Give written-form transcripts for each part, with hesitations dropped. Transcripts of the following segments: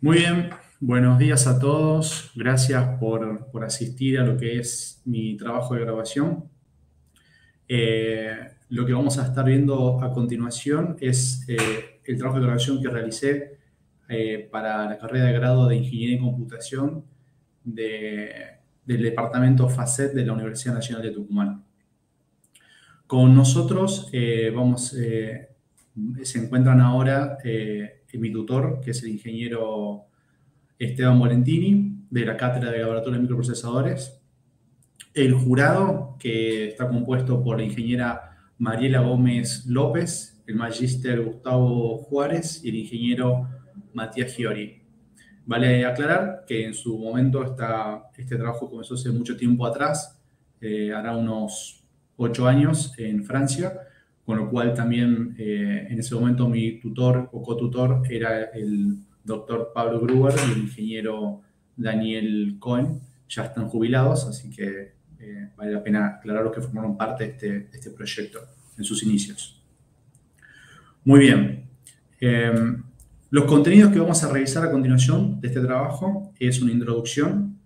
Muy bien, buenos días a todos. Gracias por asistir a lo que es mi trabajo de grabación. Lo que vamos a estar viendo a continuación es el trabajo de grabación que realicé para la carrera de grado de Ingeniería en Computación del departamento FACET de la Universidad Nacional de Tucumán. Con nosotros se encuentran ahora mi tutor, que es el ingeniero Esteban Volentini, de la Cátedra de Laboratorio de Microprocesadores, el jurado, que está compuesto por la ingeniera Mariela Gómez López, el magíster Gustavo Juárez y el ingeniero Matías Giori. Vale aclarar que en su momento este trabajo comenzó hace mucho tiempo atrás, hará unos 8 años en Francia, con lo cual también en ese momento mi tutor o cotutor era el doctor Pablo Gruber y el ingeniero Daniel Cohen. Ya están jubilados, así que vale la pena aclarar los que formaron parte de este proyecto en sus inicios. Muy bien. Los contenidos que vamos a revisar a continuación de este trabajo es una introducción,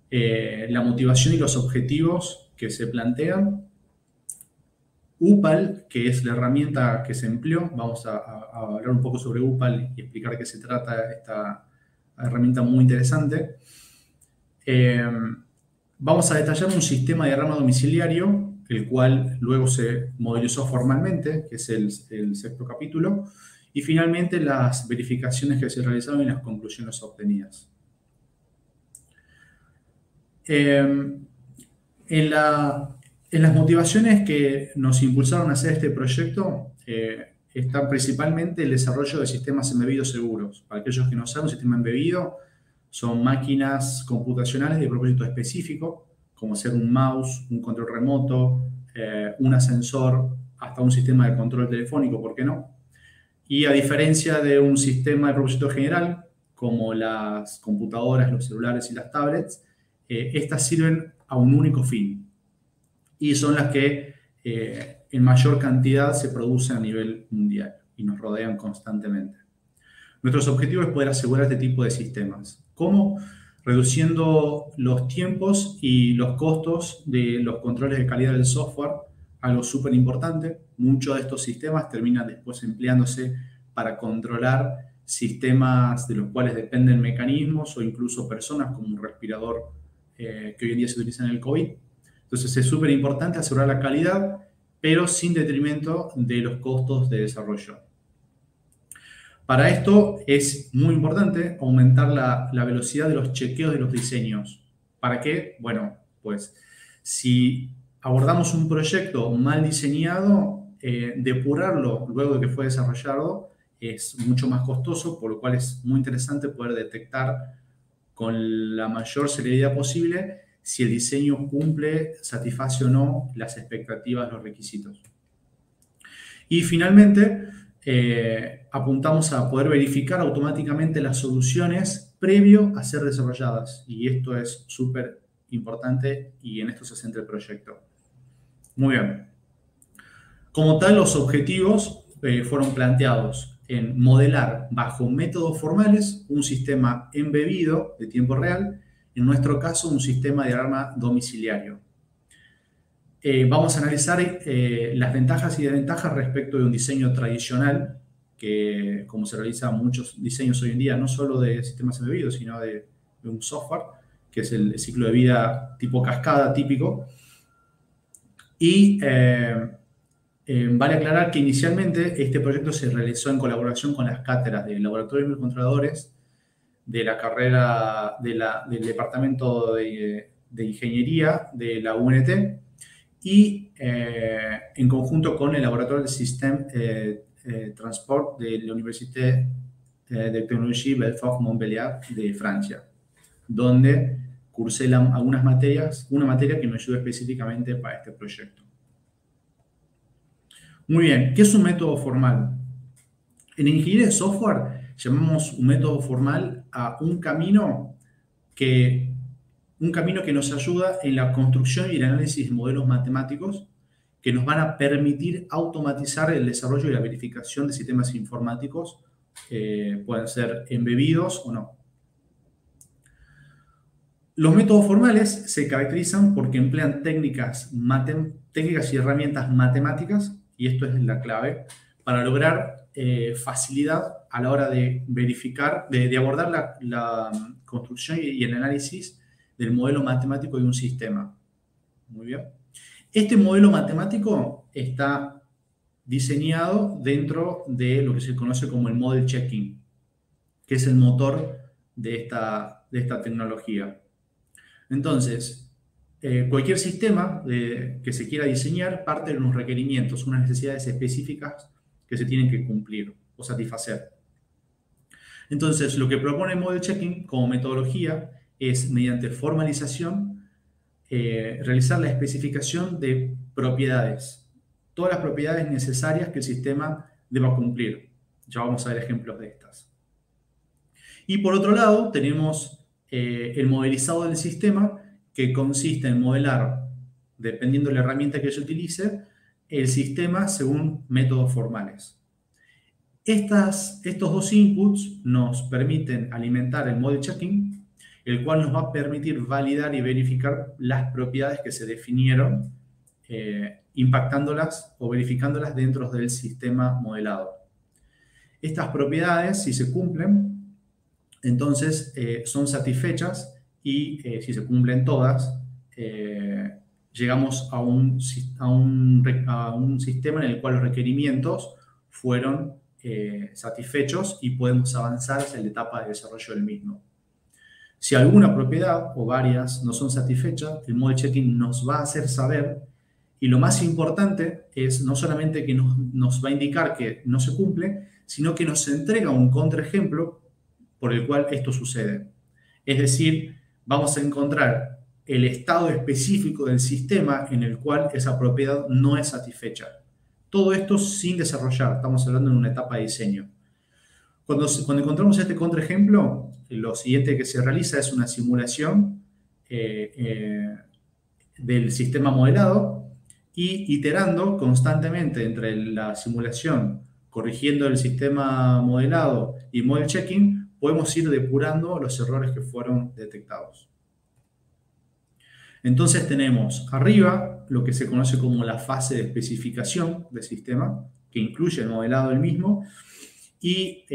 la motivación y los objetivos que se plantean, UPAL, que es la herramienta que se empleó. Vamos a hablar un poco sobre UPAL y explicar de qué se trata esta herramienta muy interesante. Vamos a detallar un sistema de diagrama domiciliario, el cual luego se modelizó formalmente, que es el sexto capítulo, y finalmente las verificaciones que se realizaron y las conclusiones obtenidas. En las motivaciones que nos impulsaron a hacer este proyecto está principalmente el desarrollo de sistemas embebidos seguros. Para aquellos que no saben, un sistema embebido son máquinas computacionales de propósito específico, como ser un mouse, un control remoto, un ascensor, hasta un sistema de control telefónico, ¿por qué no? Y a diferencia de un sistema de propósito general, como las computadoras, los celulares y las tablets, estas sirven a un único fin y son las que en mayor cantidad se producen a nivel mundial y nos rodean constantemente. Nuestros objetivos es poder asegurar este tipo de sistemas. ¿Cómo? Reduciendo los tiempos y los costos de los controles de calidad del software, algo súper importante. Muchos de estos sistemas terminan después empleándose para controlar sistemas de los cuales dependen mecanismos o incluso personas, como un respirador que hoy en día se utiliza en el COVID. Entonces es súper importante asegurar la calidad, pero sin detrimento de los costos de desarrollo. Para esto es muy importante aumentar la velocidad de los chequeos de los diseños. ¿Para qué? Bueno, pues si abordamos un proyecto mal diseñado, depurarlo luego de que fue desarrollado es mucho más costoso, por lo cual es muy interesante poder detectar con la mayor celeridad posible si el diseño cumple, satisface o no las expectativas, los requisitos. Y finalmente, apuntamos a poder verificar automáticamente las soluciones previo a ser desarrolladas. Y esto es súper importante y en esto se centra el proyecto. Muy bien. Como tal, los objetivos fueron planteados en modelar bajo métodos formales un sistema embebido de tiempo real, en nuestro caso un sistema de alarma domiciliario. Vamos a analizar las ventajas y desventajas respecto de un diseño tradicional, que como se realizan muchos diseños hoy en día, no solo de sistemas embebidos, sino de un software, que es el ciclo de vida tipo cascada típico. Y vale aclarar que inicialmente este proyecto se realizó en colaboración con las cátedras del Laboratorio de Microcontroladores, de la carrera del Departamento de Ingeniería de la UNT, y en conjunto con el Laboratorio de Système Transport de la Université de Tecnología Belfort-Montbéliard de Francia, donde cursé algunas materias, una materia que me ayudó específicamente para este proyecto. Muy bien, ¿qué es un método formal? En ingeniería de software llamamos un método formal a un camino que nos ayuda en la construcción y el análisis de modelos matemáticos que nos van a permitir automatizar el desarrollo y la verificación de sistemas informáticos, pueden ser embebidos o no. Los métodos formales se caracterizan porque emplean técnicas y herramientas matemáticas, y esto es la clave, para lograr facilidad a la hora de verificar, de abordar la construcción y el análisis del modelo matemático de un sistema. Muy bien. Este modelo matemático está diseñado dentro de lo que se conoce como el model checking, que es el motor de esta tecnología. Entonces, cualquier sistema que se quiera diseñar parte de unos requerimientos, unas necesidades específicas que se tienen que cumplir o satisfacer. Entonces, lo que propone el model checking como metodología es, mediante formalización, realizar la especificación de propiedades, todas las propiedades necesarias que el sistema deba cumplir. Ya vamos a ver ejemplos de estas. Y por otro lado, tenemos el modelizado del sistema, que consiste en modelar, dependiendo de la herramienta que se utilice, el sistema según métodos formales. Estos dos inputs nos permiten alimentar el model checking, el cual nos va a permitir validar y verificar las propiedades que se definieron, impactándolas o verificándolas dentro del sistema modelado. Estas propiedades, si se cumplen, entonces son satisfechas, y si se cumplen todas, llegamos a un sistema en el cual los requerimientos fueron satisfechos y podemos avanzar hacia la etapa de desarrollo del mismo. Si alguna propiedad o varias no son satisfechas, el model checking nos va a hacer saber, y lo más importante es no solamente que nos va a indicar que no se cumple, sino que nos entrega un contraejemplo por el cual esto sucede. Es decir, vamos a encontrar el estado específico del sistema en el cual esa propiedad no es satisfecha. Todo esto sin desarrollar, estamos hablando en una etapa de diseño. Cuando encontramos este contraejemplo, lo siguiente que se realiza es una simulación del sistema modelado, y iterando constantemente entre la simulación, corrigiendo el sistema modelado y model checking, podemos ir depurando los errores que fueron detectados. Entonces tenemos arriba lo que se conoce como la fase de especificación del sistema, que incluye el modelado del mismo, y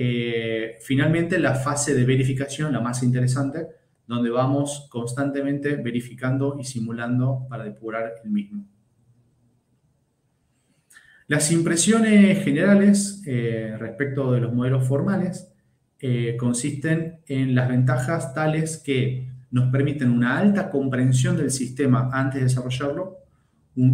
finalmente la fase de verificación, la más interesante, donde vamos constantemente verificando y simulando para depurar el mismo. Las impresiones generales respecto de los modelos formales consisten en las ventajas tales que nos permiten una alta comprensión del sistema antes de desarrollarlo,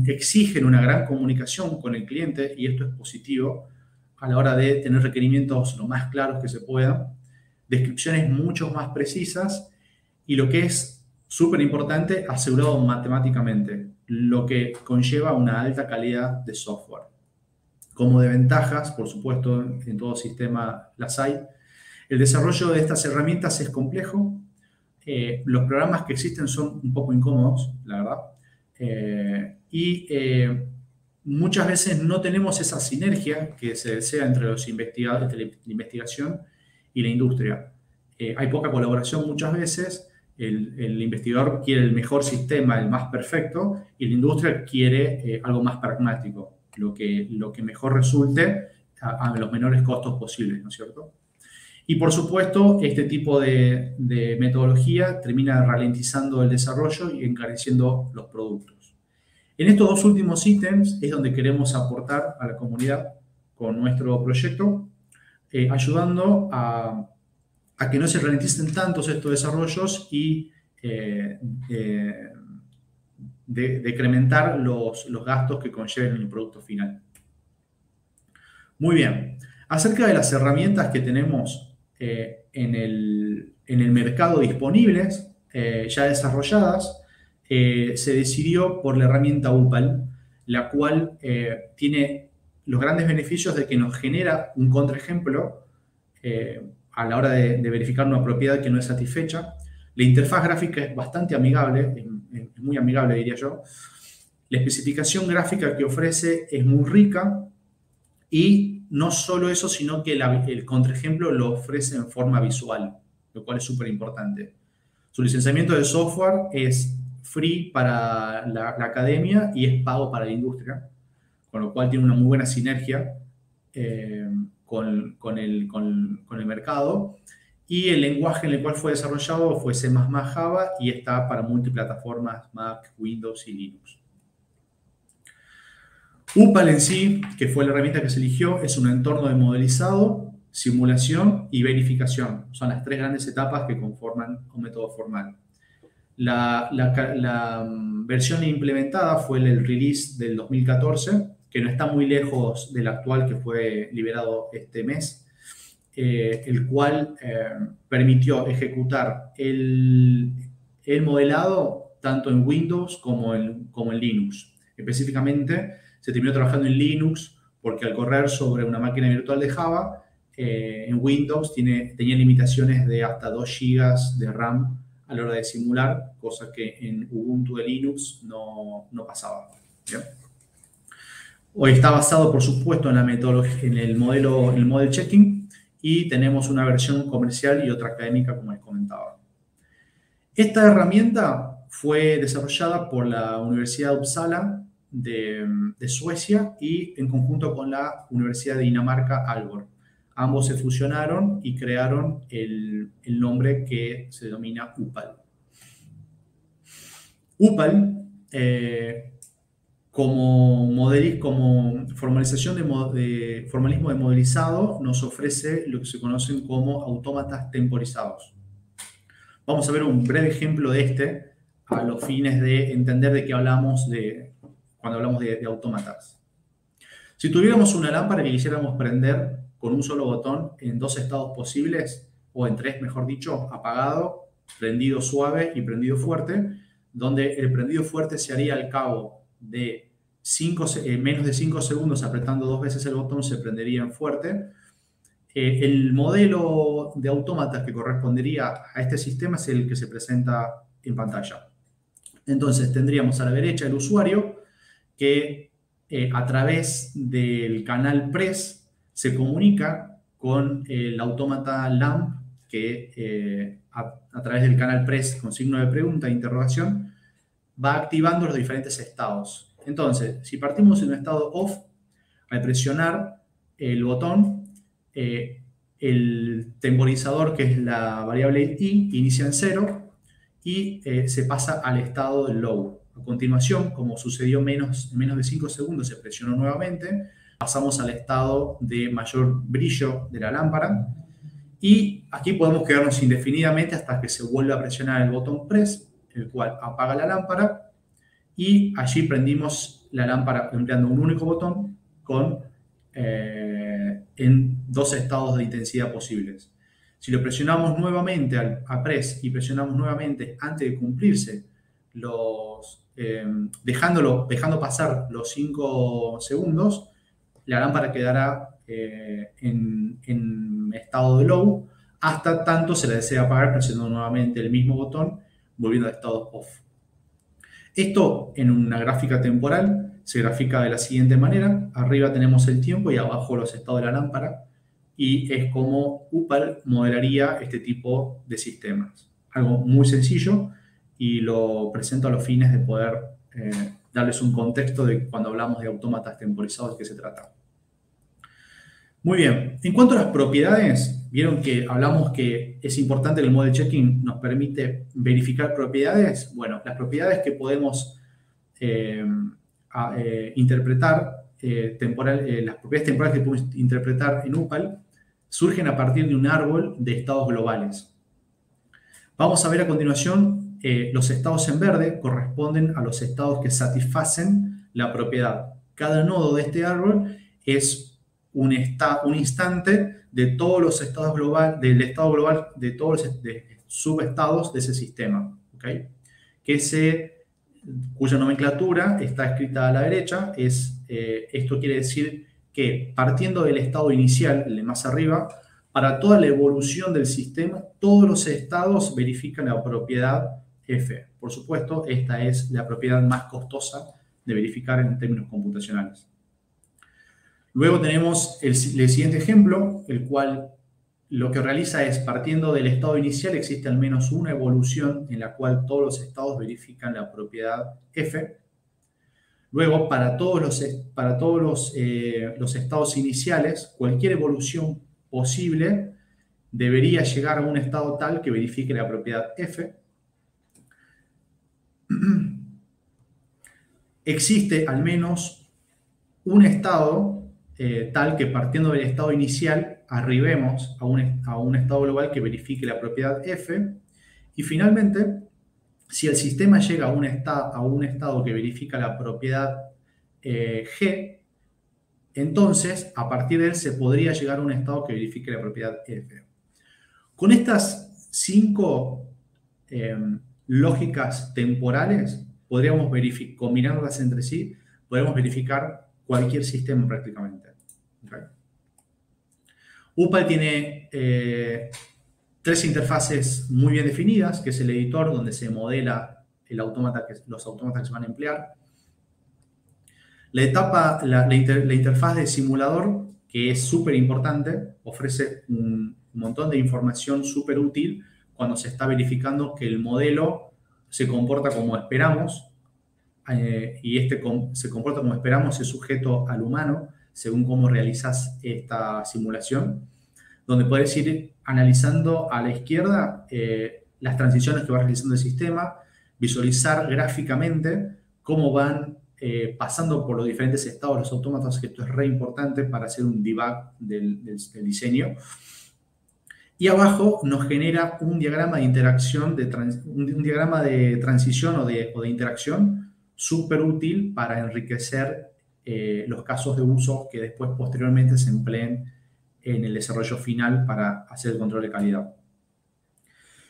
exigen una gran comunicación con el cliente, y esto es positivo a la hora de tener requerimientos lo más claros que se puedan, descripciones mucho más precisas, y lo que es súper importante, asegurado matemáticamente, lo que conlleva una alta calidad de software. Como de ventajas, por supuesto, en todo sistema las hay. El desarrollo de estas herramientas es complejo. Los programas que existen son un poco incómodos, la verdad. Muchas veces no tenemos esa sinergia que se desea entre los investigadores de la investigación y la industria. Hay poca colaboración muchas veces. El investigador quiere el mejor sistema, el más perfecto, y la industria quiere algo más pragmático, lo que mejor resulte a los menores costos posibles, ¿no es cierto? Y por supuesto, este tipo de metodología termina ralentizando el desarrollo y encareciendo los productos. En estos dos últimos ítems es donde queremos aportar a la comunidad con nuestro proyecto, ayudando a que no se ralenticen tantos estos desarrollos y decrementar los gastos que conlleven el producto final. Muy bien. Acerca de las herramientas que tenemos en el mercado disponibles, ya desarrolladas, se decidió por la herramienta UPAL, la cual tiene los grandes beneficios de que nos genera un contraejemplo a la hora de verificar una propiedad que no es satisfecha. La interfaz gráfica es bastante amigable, es muy amigable, diría yo. La especificación gráfica que ofrece es muy rica, y no solo eso, sino que el contraejemplo lo ofrece en forma visual, lo cual es súper importante. Su licenciamiento de software es free para la academia y es pago para la industria, con lo cual tiene una muy buena sinergia con el mercado. Y el lenguaje en el cual fue desarrollado fue C++ Java y está para multiplataformas Mac, Windows y Linux. UPAL en sí, que fue la herramienta que se eligió, es un entorno de modelizado, simulación y verificación. Son las tres grandes etapas que conforman un método formal. La versión implementada fue el release del 2014, que no está muy lejos del actual que fue liberado este mes, el cual permitió ejecutar el modelado tanto en Windows como en Linux. Específicamente, se terminó trabajando en Linux porque al correr sobre una máquina virtual de Java, en Windows tenía limitaciones de hasta 2 GB de RAM a la hora de simular, cosa que en Ubuntu de Linux no pasaba. ¿Bien? Hoy está basado, por supuesto, en la metodología, en el model checking, y tenemos una versión comercial y otra académica, como les comentaba. Esta herramienta fue desarrollada por la Universidad de Uppsala de Suecia y en conjunto con la Universidad de Dinamarca, Aalborg. Ambos se fusionaron y crearon el nombre que se denomina UPAL. UPAL, como formalización de formalismo de modelizado, nos ofrece lo que se conocen como autómatas temporizados. Vamos a ver un breve ejemplo de este a los fines de entender de qué hablamos cuando hablamos de autómatas. Si tuviéramos una lámpara que quisiéramos prender con un solo botón en 2 estados posibles, o en 3, mejor dicho, apagado, prendido suave y prendido fuerte, donde el prendido fuerte se haría al cabo de menos de 5 segundos apretando 2 veces el botón, se prendería en fuerte. El modelo de autómatas que correspondería a este sistema es el que se presenta en pantalla. Entonces tendríamos a la derecha el usuario que a través del canal PRESS se comunica con el autómata LAMP que a través del canal PRESS con signo de pregunta e interrogación va activando los diferentes estados. Entonces, si partimos en un estado off, al presionar el botón, el temporizador, que es la variable i, inicia en 0 y se pasa al estado de low. A continuación, como sucedió en menos de 5 segundos, se presionó nuevamente, pasamos al estado de mayor brillo de la lámpara y aquí podemos quedarnos indefinidamente hasta que se vuelva a presionar el botón press, el cual apaga la lámpara y allí prendimos la lámpara empleando un único botón en 2 estados de intensidad posibles. Si lo presionamos nuevamente a press y presionamos nuevamente antes de cumplirse dejando pasar los 5 segundos, la lámpara quedará en estado de low hasta tanto se la desea apagar presionando nuevamente el mismo botón, volviendo a estado off. Esto en una gráfica temporal se grafica de la siguiente manera. Arriba tenemos el tiempo y abajo los estados de la lámpara. Y es como UPAL modelaría este tipo de sistemas. Algo muy sencillo y lo presento a los fines de poder darles un contexto de cuando hablamos de autómatas temporizados de qué se trata. Muy bien. En cuanto a las propiedades, vieron que hablamos que es importante que el model checking nos permite verificar propiedades. Bueno, las propiedades que podemos interpretar, las propiedades temporales que podemos interpretar en UPAL surgen a partir de un árbol de estados globales. Vamos a ver a continuación los estados en verde corresponden a los estados que satisfacen la propiedad. Cada nodo de este árbol es un instante de todos los estados del estado global de todos los subestados de ese sistema, ¿okay? Cuya nomenclatura está escrita a la derecha. Esto quiere decir que partiendo del estado inicial, el de más arriba, para toda la evolución del sistema, todos los estados verifican la propiedad F. Por supuesto, esta es la propiedad más costosa de verificar en términos computacionales. Luego tenemos el siguiente ejemplo, el cual lo que realiza es, partiendo del estado inicial, existe al menos una evolución en la cual todos los estados verifican la propiedad F. Luego, para todos los estados iniciales, cualquier evolución posible debería llegar a un estado tal que verifique la propiedad F. Existe al menos un estado tal que, partiendo del estado inicial, arribemos a un estado global que verifique la propiedad F. Y finalmente, si el sistema llega a un estado que verifica la propiedad G, entonces, a partir de él se podría llegar a un estado que verifique la propiedad F. Con estas 5 lógicas temporales, podríamos combinándolas entre sí, podemos verificar cualquier sistema prácticamente. Okay. UPAL tiene 3 interfaces muy bien definidas, que es el editor, donde se modela los autómatas que se van a emplear. La interfaz de simulador, que es súper importante, ofrece un montón de información súper útil cuando se está verificando que el modelo se comporta como esperamos, y se comporta como esperamos es sujeto al humano, según cómo realizas esta simulación, donde puedes ir analizando a la izquierda las transiciones que va realizando el sistema, visualizar gráficamente cómo van pasando por los diferentes estados de los autómatas, que esto es re importante para hacer un debug del diseño. Y abajo nos genera un diagrama de interacción, un diagrama de transición o de interacción súper útil para enriquecer los casos de uso que después posteriormente se empleen en el desarrollo final para hacer el control de calidad.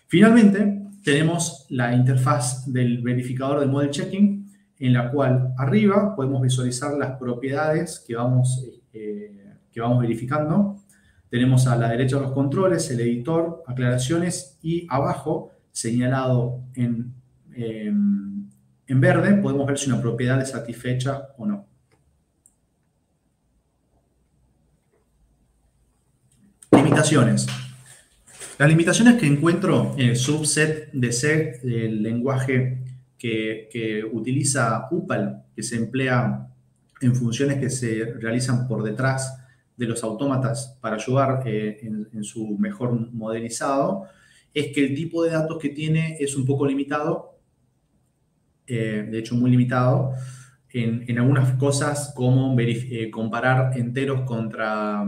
Finalmente, tenemos la interfaz del verificador de model checking, en la cual arriba podemos visualizar las propiedades que vamos verificando. Tenemos a la derecha los controles, el editor, aclaraciones, y abajo, señalado en verde, podemos ver si una propiedad es satisfecha o no. Limitaciones. Las limitaciones que encuentro en el subset de C del lenguaje que utiliza UPAL, que se emplea en funciones que se realizan por detrás de los autómatas para ayudar en su mejor modelizado, es que el tipo de datos que tiene es un poco limitado, de hecho muy limitado, en algunas cosas como comparar enteros contra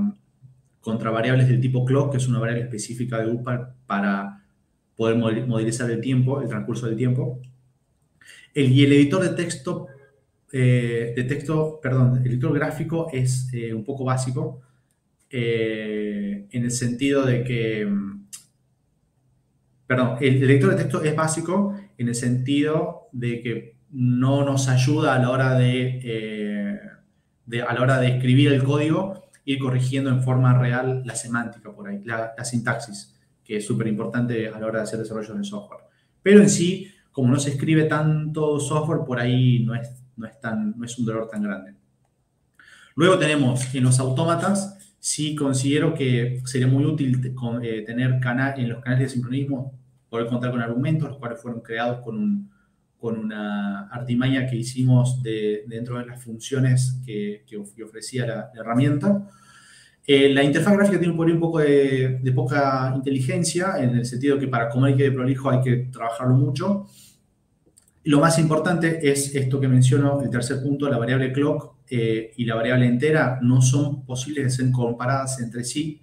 variables del tipo clock, que es una variable específica de UPAL para poder modelizar el transcurso del tiempo. Y el editor de texto, el editor gráfico es un poco básico, en el sentido de que, el editor de texto es básico en el sentido de que no nos ayuda a la hora de escribir el código, ir corrigiendo en forma real la semántica por ahí, la sintaxis, que es súper importante a la hora de hacer desarrollo de software. Pero en sí, como no se escribe tanto software, por ahí no es un dolor tan grande. Luego tenemos en los autómatas, sí considero que sería muy útil tener en los canales de sincronismo, poder contar con argumentos, los cuales fueron creados con una artimaña que hicimos dentro de las funciones que ofrecía la herramienta. La interfaz gráfica tiene un poco de poca inteligencia, en el sentido que para comer y quede prolijo hay que trabajarlo mucho. Lo más importante es esto que menciono, el tercer punto, la variable clock y la variable entera no son posibles de ser comparadas entre sí.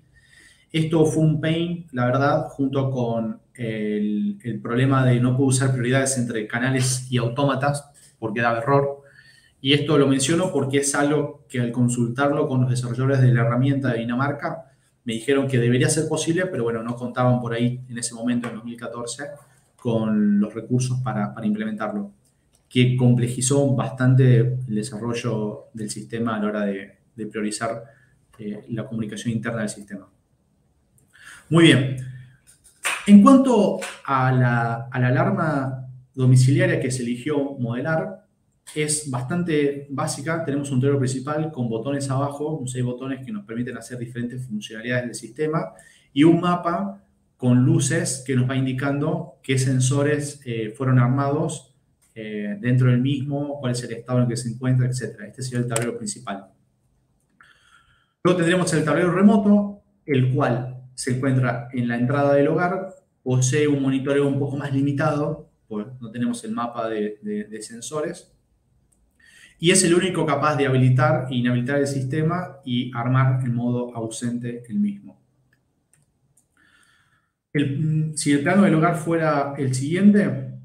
Esto fue un pain, la verdad, junto con el problema de no poder usar prioridades entre canales y autómatas, porque daba error. Y esto lo menciono porque es algo que al consultarlo con los desarrolladores de la herramienta de Dinamarca, me dijeron que debería ser posible, pero bueno, no contaban por ahí en ese momento, en 2014, con los recursos para implementarlo, que complejizó bastante el desarrollo del sistema a la hora de priorizar la comunicación interna del sistema. Muy bien. En cuanto a la alarma domiciliaria que se eligió modelar, es bastante básica. Tenemos un tablero principal con botones abajo, 6 botones que nos permiten hacer diferentes funcionalidades del sistema y un mapa con luces que nos va indicando qué sensores fueron armados dentro del mismo, cuál es el estado en el que se encuentra, etc. Este sería el tablero principal. Luego tendremos el tablero remoto, el cual se encuentra en la entrada del hogar, posee un monitoreo un poco más limitado, porque no tenemos el mapa de sensores, y es el único capaz de habilitar e inhabilitar el sistema y armar en modo ausente el mismo. Si el plano del hogar fuera el siguiente,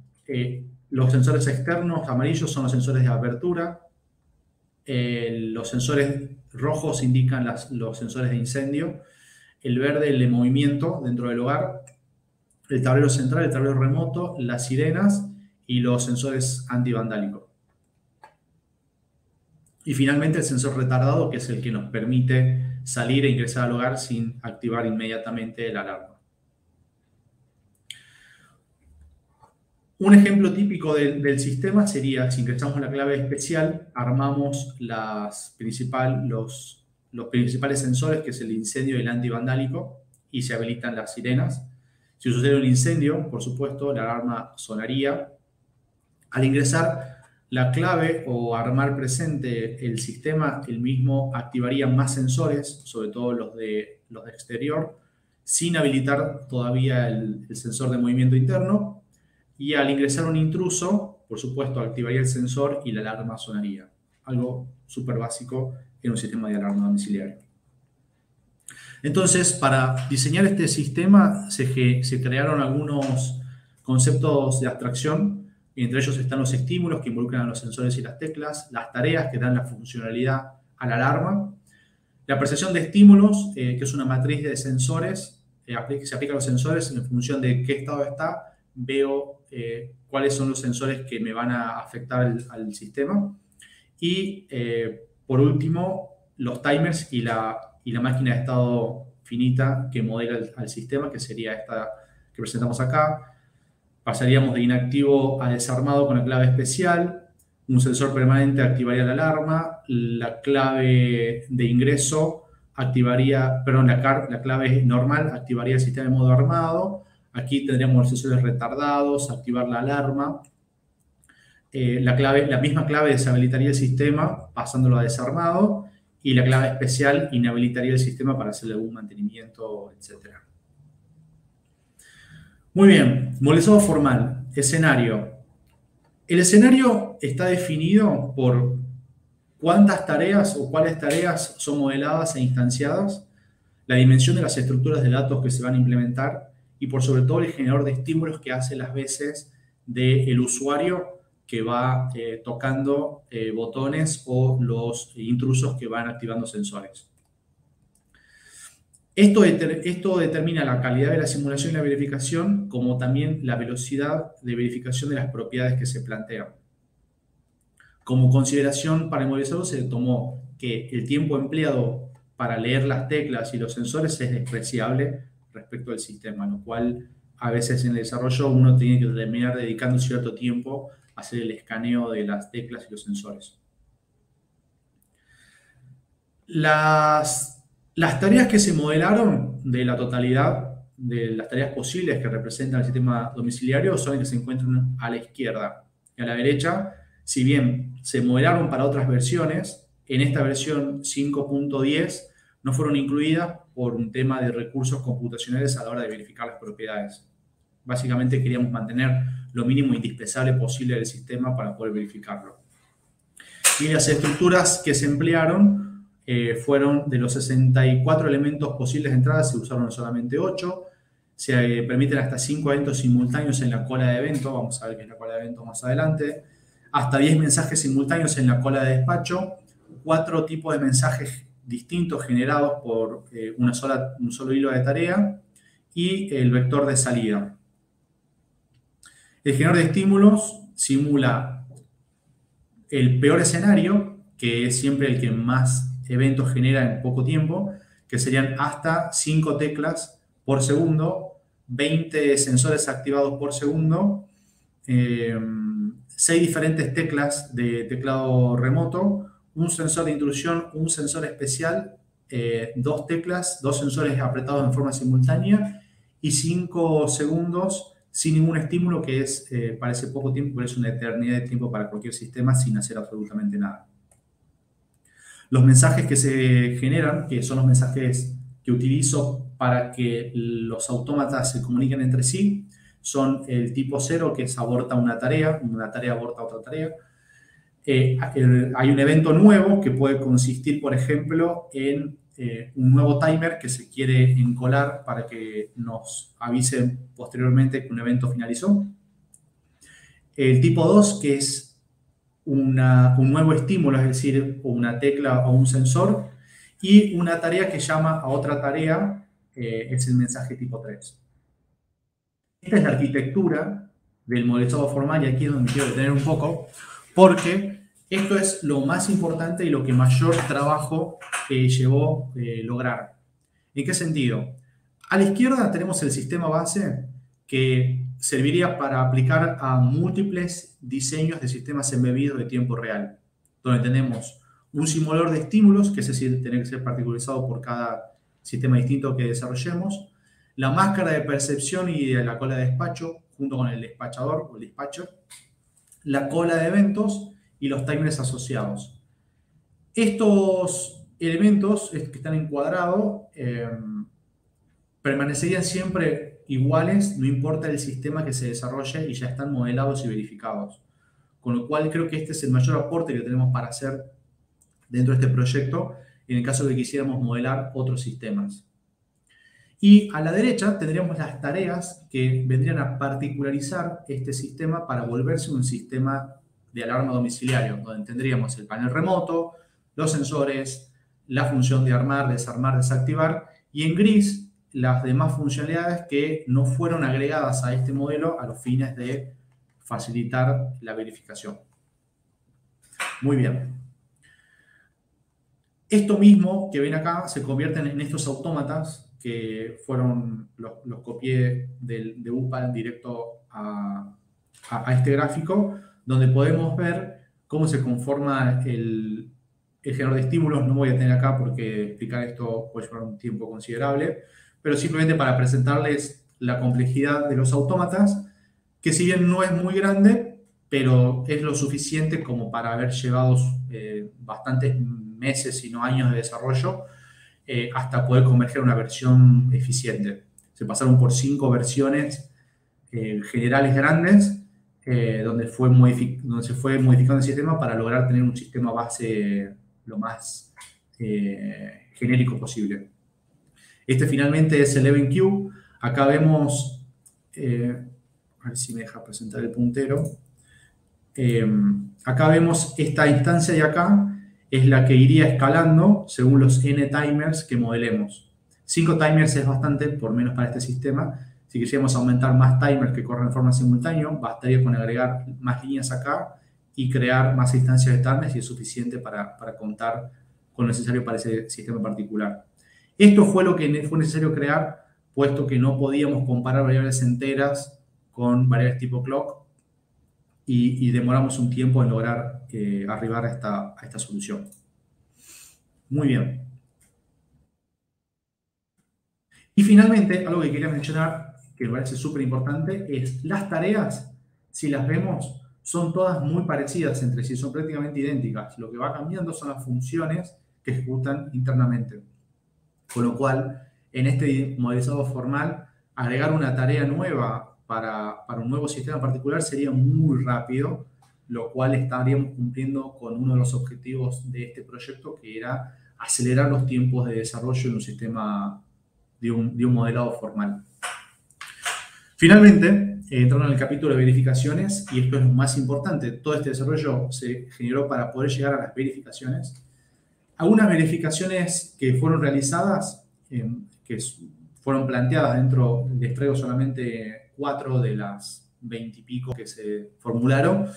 los sensores externos amarillos son los sensores de apertura, los sensores rojos indican los sensores de incendio, el verde el de movimiento dentro del hogar, el tablero central, el tablero remoto, las sirenas y los sensores antivandálicos. Y finalmente el sensor retardado, que es el que nos permite salir e ingresar al hogar sin activar inmediatamente la alarma. Un ejemplo típico del sistema sería, si ingresamos la clave especial, armamos los principales sensores, que es el incendio y el antivandálico, y se habilitan las sirenas. Si sucede un incendio, por supuesto, la alarma sonaría. Al ingresar la clave o armar presente el sistema, el mismo activaría más sensores, sobre todo los de exterior, sin habilitar todavía el sensor de movimiento interno. Y al ingresar un intruso, por supuesto, activaría el sensor y la alarma sonaría. Algo súper básico en un sistema de alarma domiciliario. Entonces, para diseñar este sistema se crearon algunos conceptos de abstracción. Entre ellos están los estímulos que involucran a los sensores y las teclas, las tareas que dan la funcionalidad a la alarma, la percepción de estímulos, que es una matriz de sensores, que se aplica a los sensores en función de qué estado está, veo cuáles son los sensores que me van a afectar al sistema. Y por último, los timers y la máquina de estado finita que modela al sistema, que sería esta que presentamos acá. Pasaríamos de inactivo a desarmado con la clave especial. Un sensor permanente activaría la alarma. La clave de ingreso activaría, perdón, la clave normal activaría el sistema de modo armado. Aquí tendríamos los sensores retardados, activar la alarma. La misma clave deshabilitaría el sistema pasándolo a desarmado y la clave especial inhabilitaría el sistema para hacerle algún mantenimiento, etc. Muy bien, modelizado formal, escenario. El escenario está definido por cuántas tareas o cuáles tareas son modeladas e instanciadas, la dimensión de las estructuras de datos que se van a implementar y por sobre todo el generador de estímulos que hace las veces del usuario que va tocando botones o los intrusos que van activando sensores. Esto determina la calidad de la simulación y la verificación, como también la velocidad de verificación de las propiedades que se plantean. Como consideración para el modelizador se tomó que el tiempo empleado para leer las teclas y los sensores es despreciable respecto al sistema, lo cual a veces en el desarrollo uno tiene que terminar dedicando cierto tiempo a hacer el escaneo de las teclas y los sensores. Las tareas que se modelaron de la totalidad de las tareas posibles que representan el sistema domiciliario son las que se encuentran a la izquierda y a la derecha. Si bien se modelaron para otras versiones, en esta versión 5.10 no fueron incluidas por un tema de recursos computacionales a la hora de verificar las propiedades. Básicamente queríamos mantener lo mínimo indispensable posible del sistema para poder verificarlo. Y las estructuras que se emplearon fueron de los 64 elementos posibles de entrada, se usaron solamente 8. Se permiten hasta 5 eventos simultáneos en la cola de evento. Vamos a ver qué es la cola de evento más adelante. Hasta 10 mensajes simultáneos en la cola de despacho. 4 tipos de mensajes distintos generados por un solo hilo de tarea. Y el vector de salida. El generador de estímulos simula el peor escenario, que es siempre el que más eventos genera en poco tiempo, que serían hasta 5 teclas por segundo, 20 sensores activados por segundo 6 diferentes teclas de teclado remoto, un sensor de intrusión, un sensor especial, 2 teclas, 2 sensores apretados en forma simultánea y 5 segundos sin ningún estímulo, que parece poco tiempo, pero es una eternidad de tiempo para cualquier sistema sin hacer absolutamente nada. Los mensajes que se generan, que son los mensajes que utilizo para que los autómatas se comuniquen entre sí, son el tipo 0, que es aborta una tarea aborta otra tarea. Hay un evento nuevo que puede consistir, por ejemplo, en un nuevo timer que se quiere encolar para que nos avise posteriormente que un evento finalizó. El tipo 2, que es un nuevo estímulo, es decir, una tecla o un sensor, y una tarea que llama a otra tarea, es el mensaje tipo 3. Esta es la arquitectura del modelizado formal, y aquí es donde quiero detener un poco, porque esto es lo más importante y lo que mayor trabajo llevó lograr. ¿En qué sentido? A la izquierda tenemos el sistema base que serviría para aplicar a múltiples diseños de sistemas embebidos de tiempo real, donde tenemos un simulador de estímulos, que es decir, tiene que ser particularizado por cada sistema distinto que desarrollemos, la máscara de percepción y de la cola de despacho, junto con el despachador o el dispatcher, la cola de eventos y los timers asociados. Estos elementos que están encuadrados permanecerían siempre iguales, no importa el sistema que se desarrolle, y ya están modelados y verificados. Con lo cual creo que este es el mayor aporte que tenemos para hacer dentro de este proyecto en el caso de que quisiéramos modelar otros sistemas. Y a la derecha tendríamos las tareas que vendrían a particularizar este sistema para volverse un sistema de alarma domiciliario, donde tendríamos el panel remoto, los sensores, la función de armar, desarmar, desactivar, y en gris las demás funcionalidades que no fueron agregadas a este modelo a los fines de facilitar la verificación. Muy bien. Esto mismo que ven acá se convierten en estos autómatas que fueron, los copié de UPAL directo a este gráfico, donde podemos ver cómo se conforma el generador de estímulos. No voy a tener acá porque explicar esto puede llevar un tiempo considerable, pero simplemente para presentarles la complejidad de los autómatas, que si bien no es muy grande, pero es lo suficiente como para haber llevado bastantes meses, si no años de desarrollo, hasta poder converger a una versión eficiente. Se pasaron por 5 versiones generales grandes, donde se fue modificando el sistema para lograr tener un sistema base lo más genérico posible. Este finalmente es el EventQ. Acá vemos, a ver si me deja presentar el puntero. Acá vemos esta instancia de acá, es la que iría escalando según los n timers que modelemos. 5 timers es bastante, por menos para este sistema. Si quisiéramos aumentar más timers que corren de forma simultánea, bastaría con agregar más líneas acá y crear más instancias de timers, y es suficiente para contar con lo necesario para ese sistema particular. Esto fue lo que fue necesario crear, puesto que no podíamos comparar variables enteras con variables tipo clock, y demoramos un tiempo en lograr arribar a esta solución. Muy bien. Y finalmente, algo que quería mencionar, que me parece súper importante, es las tareas, si las vemos, son todas muy parecidas entre sí, son prácticamente idénticas. Lo que va cambiando son las funciones que ejecutan internamente. Con lo cual, en este modelizado formal, agregar una tarea nueva para un nuevo sistema particular sería muy rápido, lo cual estaríamos cumpliendo con uno de los objetivos de este proyecto, que era acelerar los tiempos de desarrollo en un sistema de un modelado formal. Finalmente, entrando en el capítulo de verificaciones, y esto es lo más importante, todo este desarrollo se generó para poder llegar a las verificaciones. Algunas verificaciones que fueron realizadas, que fueron planteadas dentro, les traigo solamente 4 de las 20 y pico que se formularon.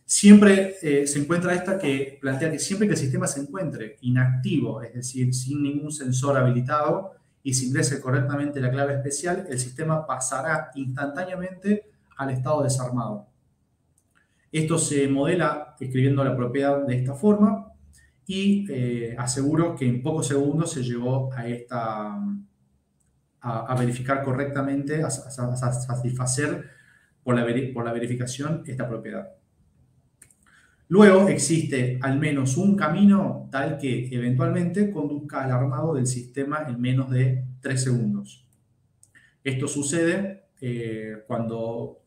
Siempre se encuentra esta que plantea que siempre que el sistema se encuentre inactivo, es decir, sin ningún sensor habilitado, y se ingrese correctamente la clave especial, el sistema pasará instantáneamente al estado desarmado. Esto se modela escribiendo la propiedad de esta forma y aseguro que en pocos segundos se llegó a verificar correctamente, a satisfacer por la verificación esta propiedad. Luego existe al menos un camino tal que eventualmente conduzca al armado del sistema en menos de 3 segundos. Esto sucede cuando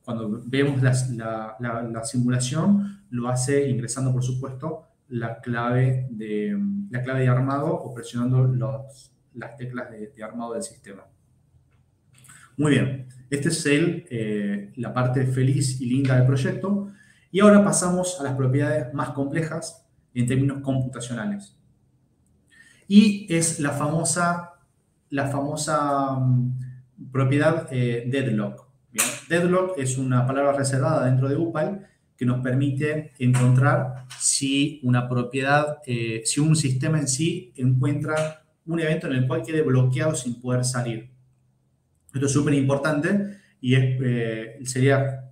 vemos la simulación, lo hace ingresando, por supuesto, la clave de armado o presionando las teclas de armado del sistema. Muy bien, esta es la parte feliz y linda del proyecto. Y ahora pasamos a las propiedades más complejas en términos computacionales. Y es la famosa propiedad deadlock. ¿Bien? Deadlock es una palabra reservada dentro de UPAL que nos permite encontrar si una propiedad, si un sistema en sí encuentra un evento en el cual quede bloqueado sin poder salir. Esto es súper importante y sería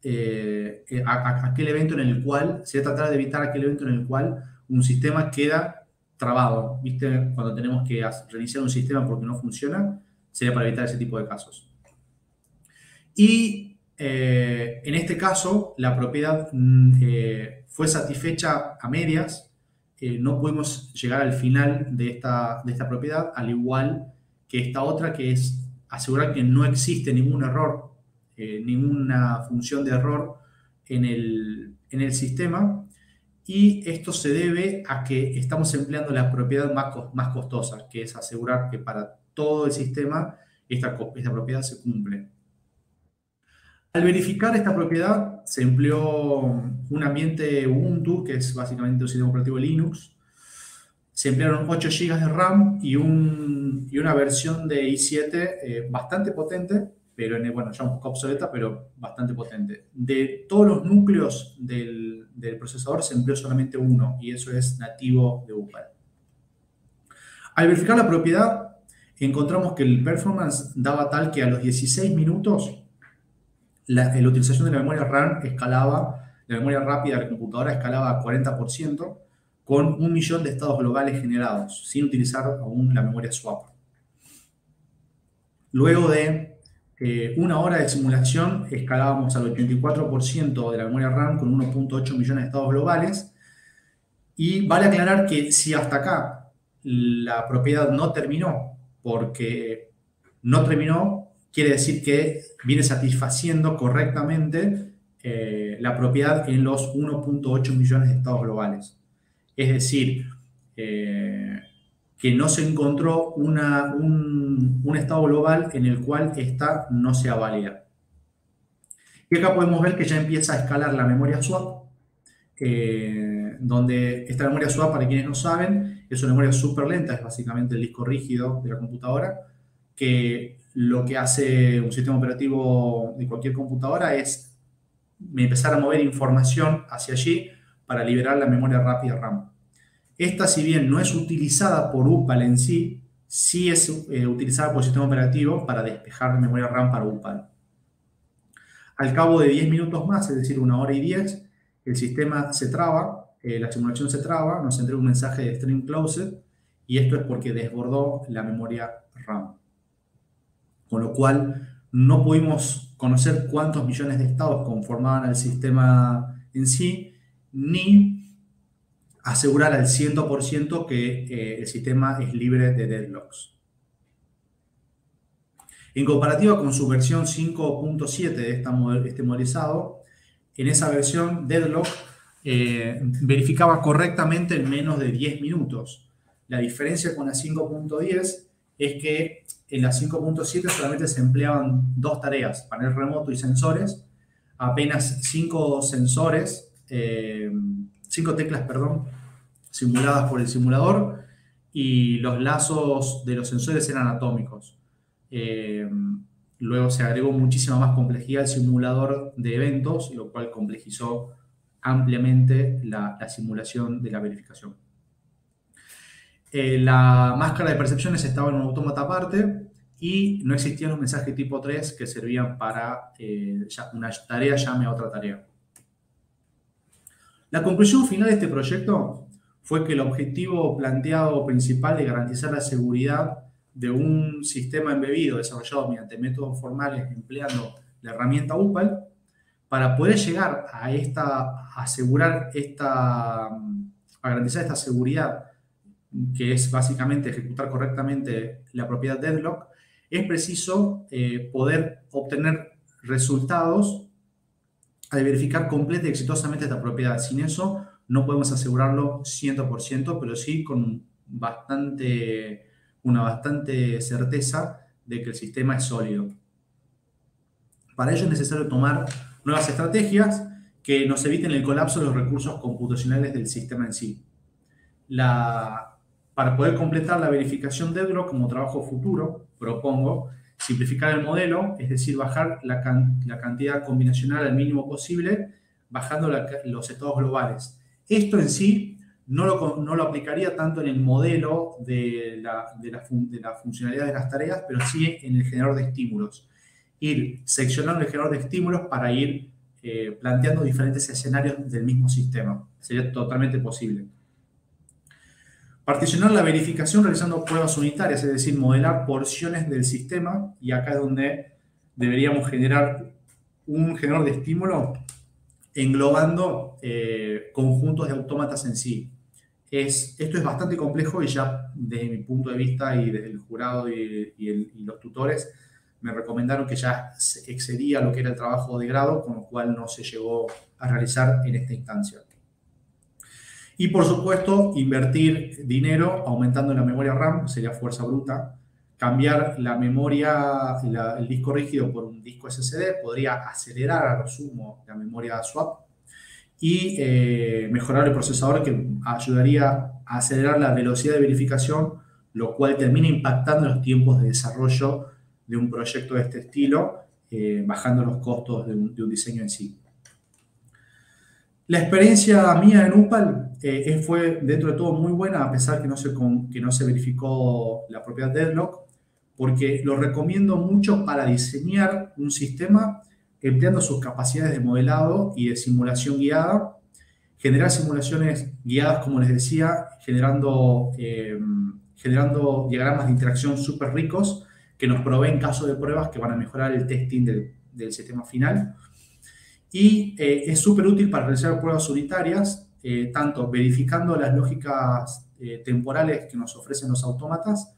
aquel evento en el cual, se tratar de evitar aquel evento en el cual un sistema queda trabado. ¿Viste? Cuando tenemos que reiniciar un sistema porque no funciona, sería para evitar ese tipo de casos. Y en este caso, la propiedad fue satisfecha a medias. No pudimos llegar al final de esta propiedad, al igual que esta otra, que es asegurar que no existe ningún error, ninguna función de error en el sistema, y esto se debe a que estamos empleando la propiedad más costosa, que es asegurar que para todo el sistema esta propiedad se cumple. Al verificar esta propiedad se empleó un ambiente Ubuntu, que es básicamente un sistema operativo Linux. Se emplearon 8 GB de RAM y una versión de i7 bastante potente, pero bueno, ya un poco obsoleta, pero bastante potente. De todos los núcleos del procesador se empleó solamente uno, y eso es nativo de UPAL. Al verificar la propiedad, encontramos que el performance daba tal que a los 16 minutos la utilización de la memoria RAM escalaba, la memoria rápida de la computadora escalaba a 40%, con 1 millón de estados globales generados, sin utilizar aún la memoria swap. Luego de una hora de simulación, escalábamos al 84% de la memoria RAM con 1.8 millones de estados globales. Y vale aclarar que si hasta acá la propiedad no terminó, porque no terminó, quiere decir que viene satisfaciendo correctamente la propiedad en los 1.8 millones de estados globales. Es decir, que no se encontró un estado global en el cual esta no sea válida. Y acá podemos ver que ya empieza a escalar la memoria swap, donde esta memoria swap, para quienes no saben, es una memoria súper lenta, es básicamente el disco rígido de la computadora, que lo que hace un sistema operativo de cualquier computadora es empezar a mover información hacia allí para liberar la memoria rápida RAM. Esta, si bien no es utilizada por UPAL en sí, sí es utilizada por el sistema operativo para despejar memoria RAM para UPAL. Al cabo de 10 minutos más, es decir, 1 hora y 10, el sistema se traba, la simulación se traba, nos entrega un mensaje de Stream Closed, y esto es porque desbordó la memoria RAM. Con lo cual, no pudimos conocer cuántos millones de estados conformaban al sistema en sí, ni asegurar al 100% que el sistema es libre de deadlocks. En comparativa con su versión 5.7 de este modelizado, en esa versión deadlock verificaba correctamente en menos de 10 minutos. La diferencia con la 5.10 es que en la 5.7 solamente se empleaban 2 tareas, panel remoto y sensores, apenas 5 teclas, simuladas por el simulador, y los lazos de los sensores eran atómicos. Luego se agregó muchísima más complejidad al simulador de eventos, lo cual complejizó ampliamente la simulación de la verificación. La máscara de percepciones estaba en un autómata aparte, y no existían los mensajes tipo 3 que servían para una tarea llame a otra tarea. La conclusión final de este proyecto fue que el objetivo planteado principal de garantizar la seguridad de un sistema embebido desarrollado mediante métodos formales empleando la herramienta UPAL, para poder llegar a garantizar esta seguridad, que es básicamente ejecutar correctamente la propiedad deadlock, es preciso poder obtener resultados al verificar completa y exitosamente esta propiedad. Sin eso no podemos asegurarlo 100%, pero sí con una bastante certeza de que el sistema es sólido. Para ello es necesario tomar nuevas estrategias que nos eviten el colapso de los recursos computacionales del sistema en sí. Para poder completar la verificación deadlock como trabajo futuro, propongo simplificar el modelo, es decir, bajar la cantidad combinacional al mínimo posible, bajando los estados globales. Esto en sí no lo aplicaría tanto en el modelo de la funcionalidad de las tareas, pero sí en el generador de estímulos. Ir seccionando el generador de estímulos para ir planteando diferentes escenarios del mismo sistema. Sería totalmente posible. Particionar la verificación realizando pruebas unitarias, es decir, modelar porciones del sistema, y acá es donde deberíamos generar un generador de estímulo englobando conjuntos de autómatas en sí. Esto es bastante complejo y ya desde mi punto de vista y desde el jurado y los tutores me recomendaron que ya excedía lo que era el trabajo de grado, con lo cual no se llegó a realizar en esta instancia. Y por supuesto, invertir dinero aumentando la memoria RAM, sería fuerza bruta. Cambiar la memoria, el disco rígido por un disco SSD podría acelerar a lo sumo la memoria swap y mejorar el procesador, que ayudaría a acelerar la velocidad de verificación, lo cual termina impactando los tiempos de desarrollo de un proyecto de este estilo, bajando los costos de un diseño en sí. La experiencia mía en UPAL fue dentro de todo muy buena, a pesar que no se verificó la propiedad deadlock, porque lo recomiendo mucho para diseñar un sistema empleando sus capacidades de modelado y de simulación guiada, generar simulaciones guiadas, como les decía, generando diagramas de interacción súper ricos que nos proveen casos de pruebas que van a mejorar el testing del sistema final. Y es súper útil para realizar pruebas unitarias, tanto verificando las lógicas temporales que nos ofrecen los autómatas,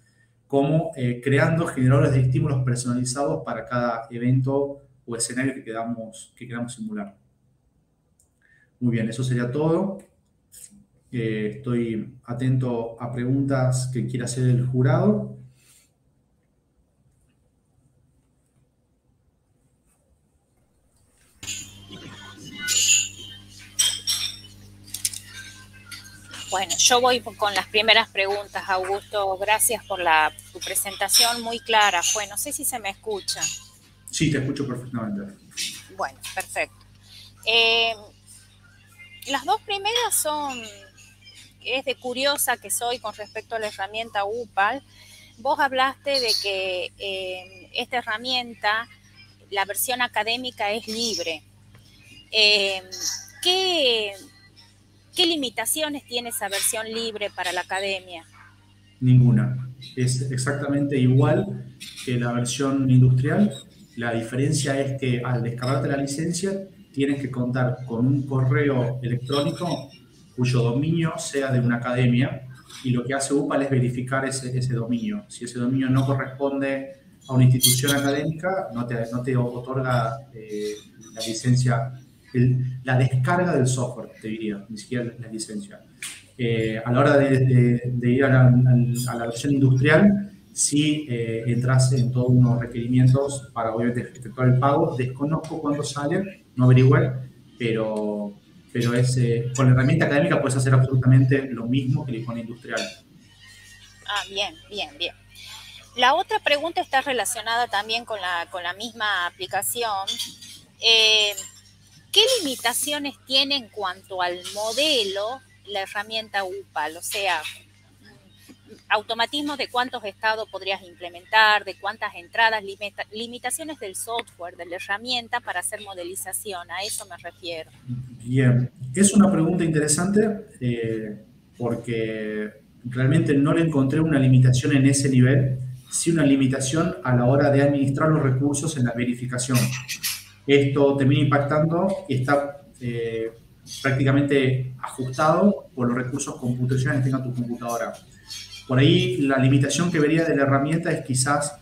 como creando generadores de estímulos personalizados para cada evento o escenario que queramos simular. Muy bien, eso sería todo. Estoy atento a preguntas que quiera hacer el jurado. Bueno, yo voy con las primeras preguntas, Augusto. Gracias por tu presentación muy clara. Bueno, no sé si se me escucha. Sí, te escucho perfectamente. Bueno, perfecto. Las dos primeras es de curiosa que soy con respecto a la herramienta UPAL. Vos hablaste de que esta herramienta, la versión académica es libre. ¿Qué limitaciones tiene esa versión libre para la academia? Ninguna. Es exactamente igual que la versión industrial. La diferencia es que al descargarte la licencia tienes que contar con un correo electrónico cuyo dominio sea de una academia, y lo que hace UPAL es verificar ese dominio. Si ese dominio no corresponde a una institución académica, no te otorga la licencia, la descarga del software, te diría, ni siquiera la licencia. A la hora de ir a la versión industrial, sí entras en todos unos requerimientos para obviamente efectuar el pago. Desconozco cuándo sale, no averigüé, pero con la herramienta académica puedes hacer absolutamente lo mismo que con la industrial. Ah, bien. La otra pregunta está relacionada también con la misma aplicación. ¿Qué limitaciones tiene en cuanto al modelo la herramienta UPAL? O sea, automatismos de cuántos estados podrías implementar, de cuántas entradas, limitaciones del software, de la herramienta para hacer modelización, a eso me refiero. Bien, es una pregunta interesante porque realmente no le encontré una limitación en ese nivel, sí una limitación a la hora de administrar los recursos en la verificación. Esto termina impactando y está prácticamente ajustado por los recursos computacionales que tenga tu computadora. Por ahí la limitación que vería de la herramienta es quizás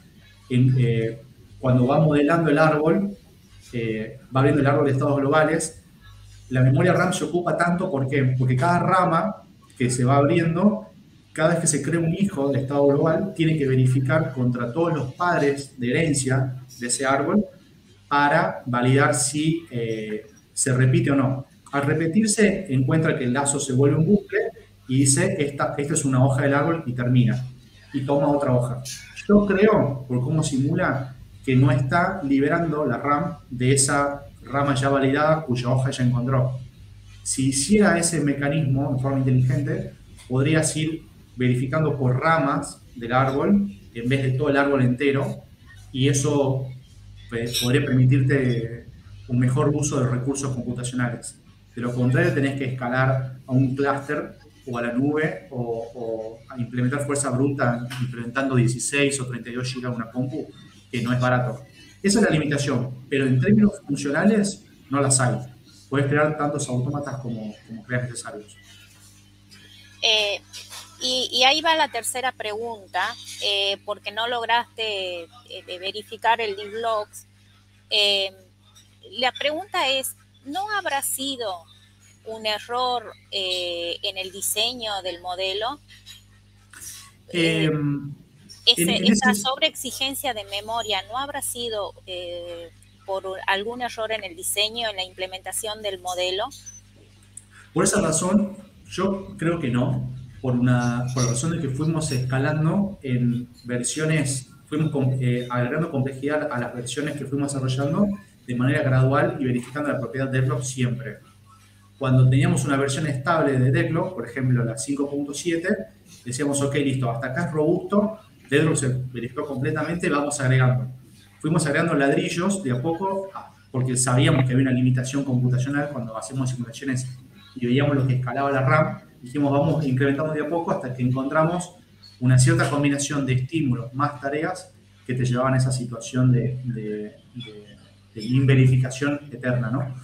cuando va modelando el árbol, va viendo el árbol de estados globales, la memoria RAM se ocupa tanto, ¿por qué? Porque cada rama que se va abriendo, cada vez que se crea un hijo de estado global, tiene que verificar contra todos los padres de herencia de ese árbol para validar si se repite o no. Al repetirse, encuentra que el lazo se vuelve un bucle y dice, esta es una hoja del árbol y termina. Y toma otra hoja. Yo creo, por cómo simula, que no está liberando la RAM de esa rama ya validada cuya hoja ya encontró. Si hiciera ese mecanismo de forma inteligente, podrías ir verificando por ramas del árbol en vez de todo el árbol entero, y eso podría permitirte un mejor uso de recursos computacionales. De lo contrario, tenés que escalar a un clúster o a la nube o a implementar fuerza bruta implementando 16 o 32 GB una compu, que no es barato. Esa es la limitación, pero en términos funcionales no las hay. Puedes crear tantos autómatas como creas necesarios. Y ahí va la tercera pregunta, porque no lograste verificar el DevLogs. La pregunta es, ¿no habrá sido un error en el diseño del modelo? Esa sobreexigencia de memoria, ¿no habrá sido por algún error en el diseño, en la implementación del modelo? Por esa razón, yo creo que no, por la razón de que fuimos escalando en versiones, fuimos agregando complejidad a las versiones que fuimos desarrollando de manera gradual y verificando la propiedad de Devlog siempre. Cuando teníamos una versión estable de Devlog, por ejemplo la 5.7, decíamos, ok, listo, hasta acá es robusto, Devlog se verificó completamente, vamos agregando. Fuimos agregando ladrillos de a poco, porque sabíamos que había una limitación computacional cuando hacemos simulaciones y veíamos lo que escalaba la RAM. Dijimos, vamos incrementando de a poco hasta que encontramos una cierta combinación de estímulos más tareas que te llevaban a esa situación de inverificación eterna, ¿no?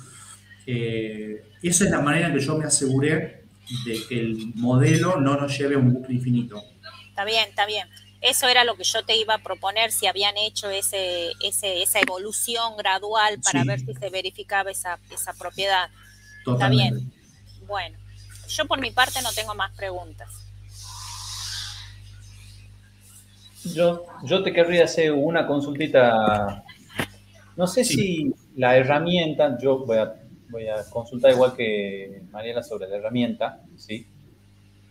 Esa es la manera en que yo me aseguré de que el modelo no nos lleve a un bucle infinito. Está bien, está bien. Eso era lo que yo te iba a proponer, si habían hecho esa evolución gradual para ver si se verificaba esa propiedad. Totalmente. Está bien. Bueno, yo por mi parte no tengo más preguntas. Yo te querría hacer una consultita. No sé si la herramienta, yo voy a consultar igual que Mariela sobre la herramienta, ¿sí?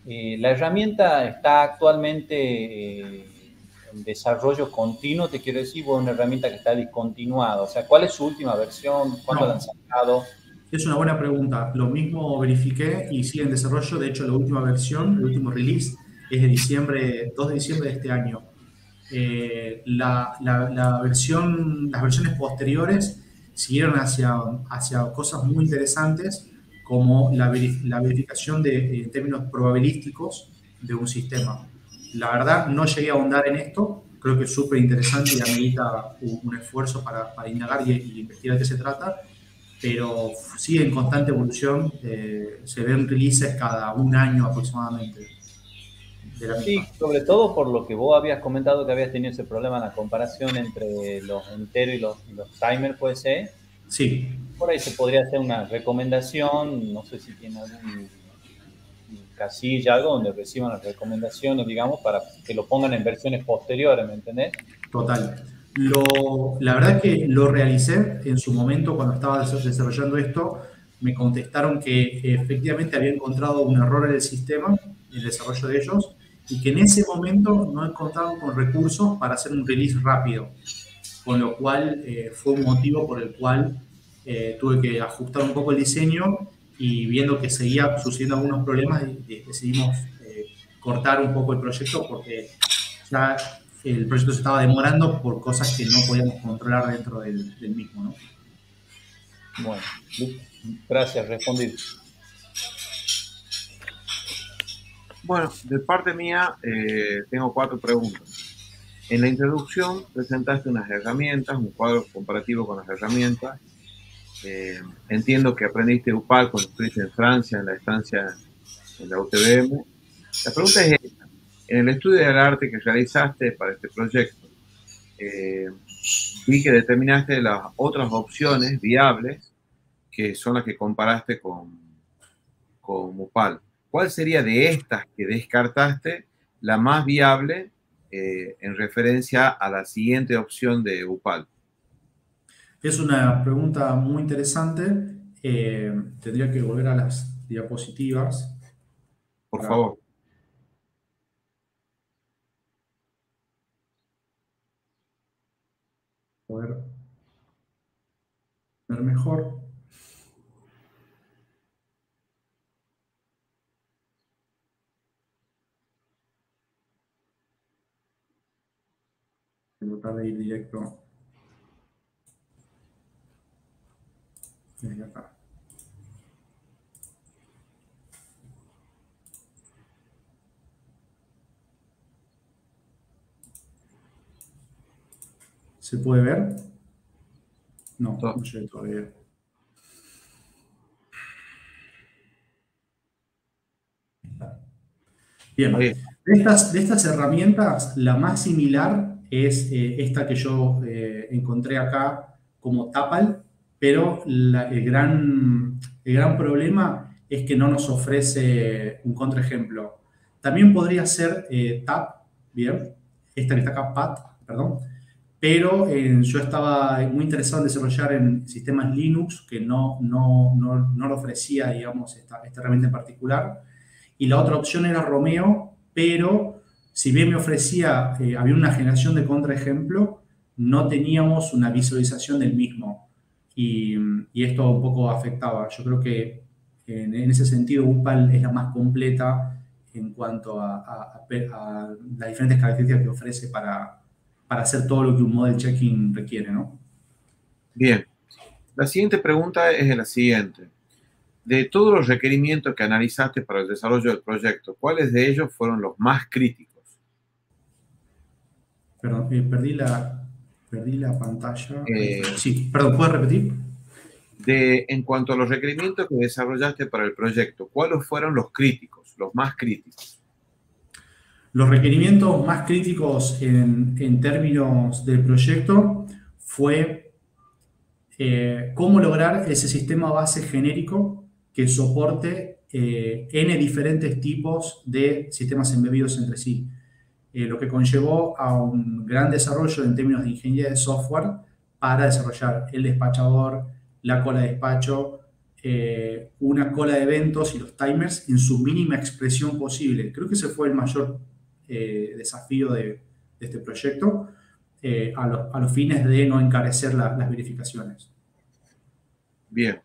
La herramienta está actualmente en desarrollo continuo, te quiero decir, o una herramienta que está discontinuada. O sea, ¿cuál es su última versión? ¿Cuándo la han sacado? Es una buena pregunta. Lo mismo verifiqué y sigue en desarrollo. De hecho, la última versión, el último release, es de 2 de diciembre de este año. Las versiones posteriores siguieron hacia cosas muy interesantes, como la verificación en términos probabilísticos de un sistema. La verdad, no llegué a ahondar en esto. Creo que es súper interesante y amerita un esfuerzo para indagar y investigar de qué se trata, pero sigue en constante evolución. Se ven releases cada un año aproximadamente. Sí, sobre todo por lo que vos habías comentado, que habías tenido ese problema en la comparación entre los enteros y los timers, ¿puede ser? Sí. Por ahí se podría hacer una recomendación, no sé si tiene algún casilla, algo donde reciban las recomendaciones, digamos, para que lo pongan en versiones posteriores, ¿me entendés? Total. La verdad que lo realicé en su momento cuando estaba desarrollando esto. Me contestaron que efectivamente había encontrado un error en el sistema, en el desarrollo de ellos, y que en ese momento no encontraban con recursos para hacer un release rápido, con lo cual fue un motivo por el cual tuve que ajustar un poco el diseño, y viendo que seguía sucediendo algunos problemas, decidimos cortar un poco el proyecto porque ya el proyecto se estaba demorando por cosas que no podíamos controlar dentro del mismo, ¿no? Bueno, gracias, respondido. Bueno, de parte mía tengo 4 preguntas. En la introducción presentaste unas herramientas, un cuadro comparativo con las herramientas. Entiendo que aprendiste UPAL cuando estuviste en Francia, en la estancia en la UTBM. La pregunta es esta. En el estudio del arte que realizaste para este proyecto, vi que determinaste las otras opciones viables que son las que comparaste con UPAL. ¿Cuál sería de estas que descartaste la más viable en referencia a la siguiente opción de UPAL? Es una pregunta muy interesante. Tendría que volver a las diapositivas. Por favor. Poder ver mejor. Tratar de ir directo desde acá. ¿Se puede ver? No, no llegué todavía. Bien, de estas herramientas, la más similar es esta que yo encontré acá como Tapal, pero el gran problema es que no nos ofrece un contraejemplo. También podría ser TAP, bien, esta que está acá, PAT, perdón, pero yo estaba muy interesado en desarrollar en sistemas Linux que no lo ofrecía, digamos, esta herramienta en particular. Y la otra opción era Romeo, pero si bien me ofrecía, había una generación de contraejemplo, no teníamos una visualización del mismo. Y esto un poco afectaba. Yo creo que en ese sentido UPAL es la más completa en cuanto a las diferentes características que ofrece para hacer todo lo que un model checking requiere, ¿no? Bien. La siguiente pregunta es la siguiente. De todos los requerimientos que analizaste para el desarrollo del proyecto, ¿cuáles de ellos fueron los más críticos? Perdón, perdí la pantalla. Sí, perdón, ¿puedes repetir? En cuanto a los requerimientos que desarrollaste para el proyecto, ¿cuáles fueron los críticos, los más críticos? Los requerimientos más críticos en términos del proyecto fue cómo lograr ese sistema base genérico que soporte N diferentes tipos de sistemas embebidos entre sí. Lo que conllevó a un gran desarrollo en términos de ingeniería de software para desarrollar el despachador, la cola de despacho, una cola de eventos y los timers en su mínima expresión posible. Creo que ese fue el mayor desafío de este proyecto a los fines de no encarecer las verificaciones. Bien.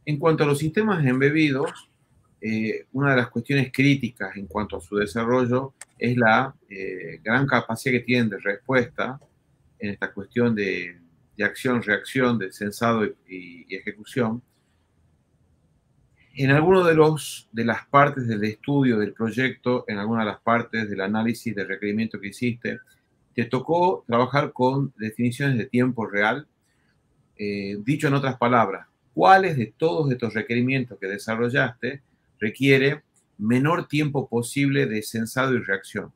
En cuanto a los sistemas embebidos, una de las cuestiones críticas en cuanto a su desarrollo es la gran capacidad que tienen de respuesta en esta cuestión de acción-reacción, de sensado y ejecución. En alguno de las partes del estudio del proyecto, en alguna de las partes del análisis de requerimiento que hiciste, te tocó trabajar con definiciones de tiempo real. Dicho en otras palabras, ¿cuáles de todos estos requerimientos que desarrollaste requiere menor tiempo posible de sensado y reacción?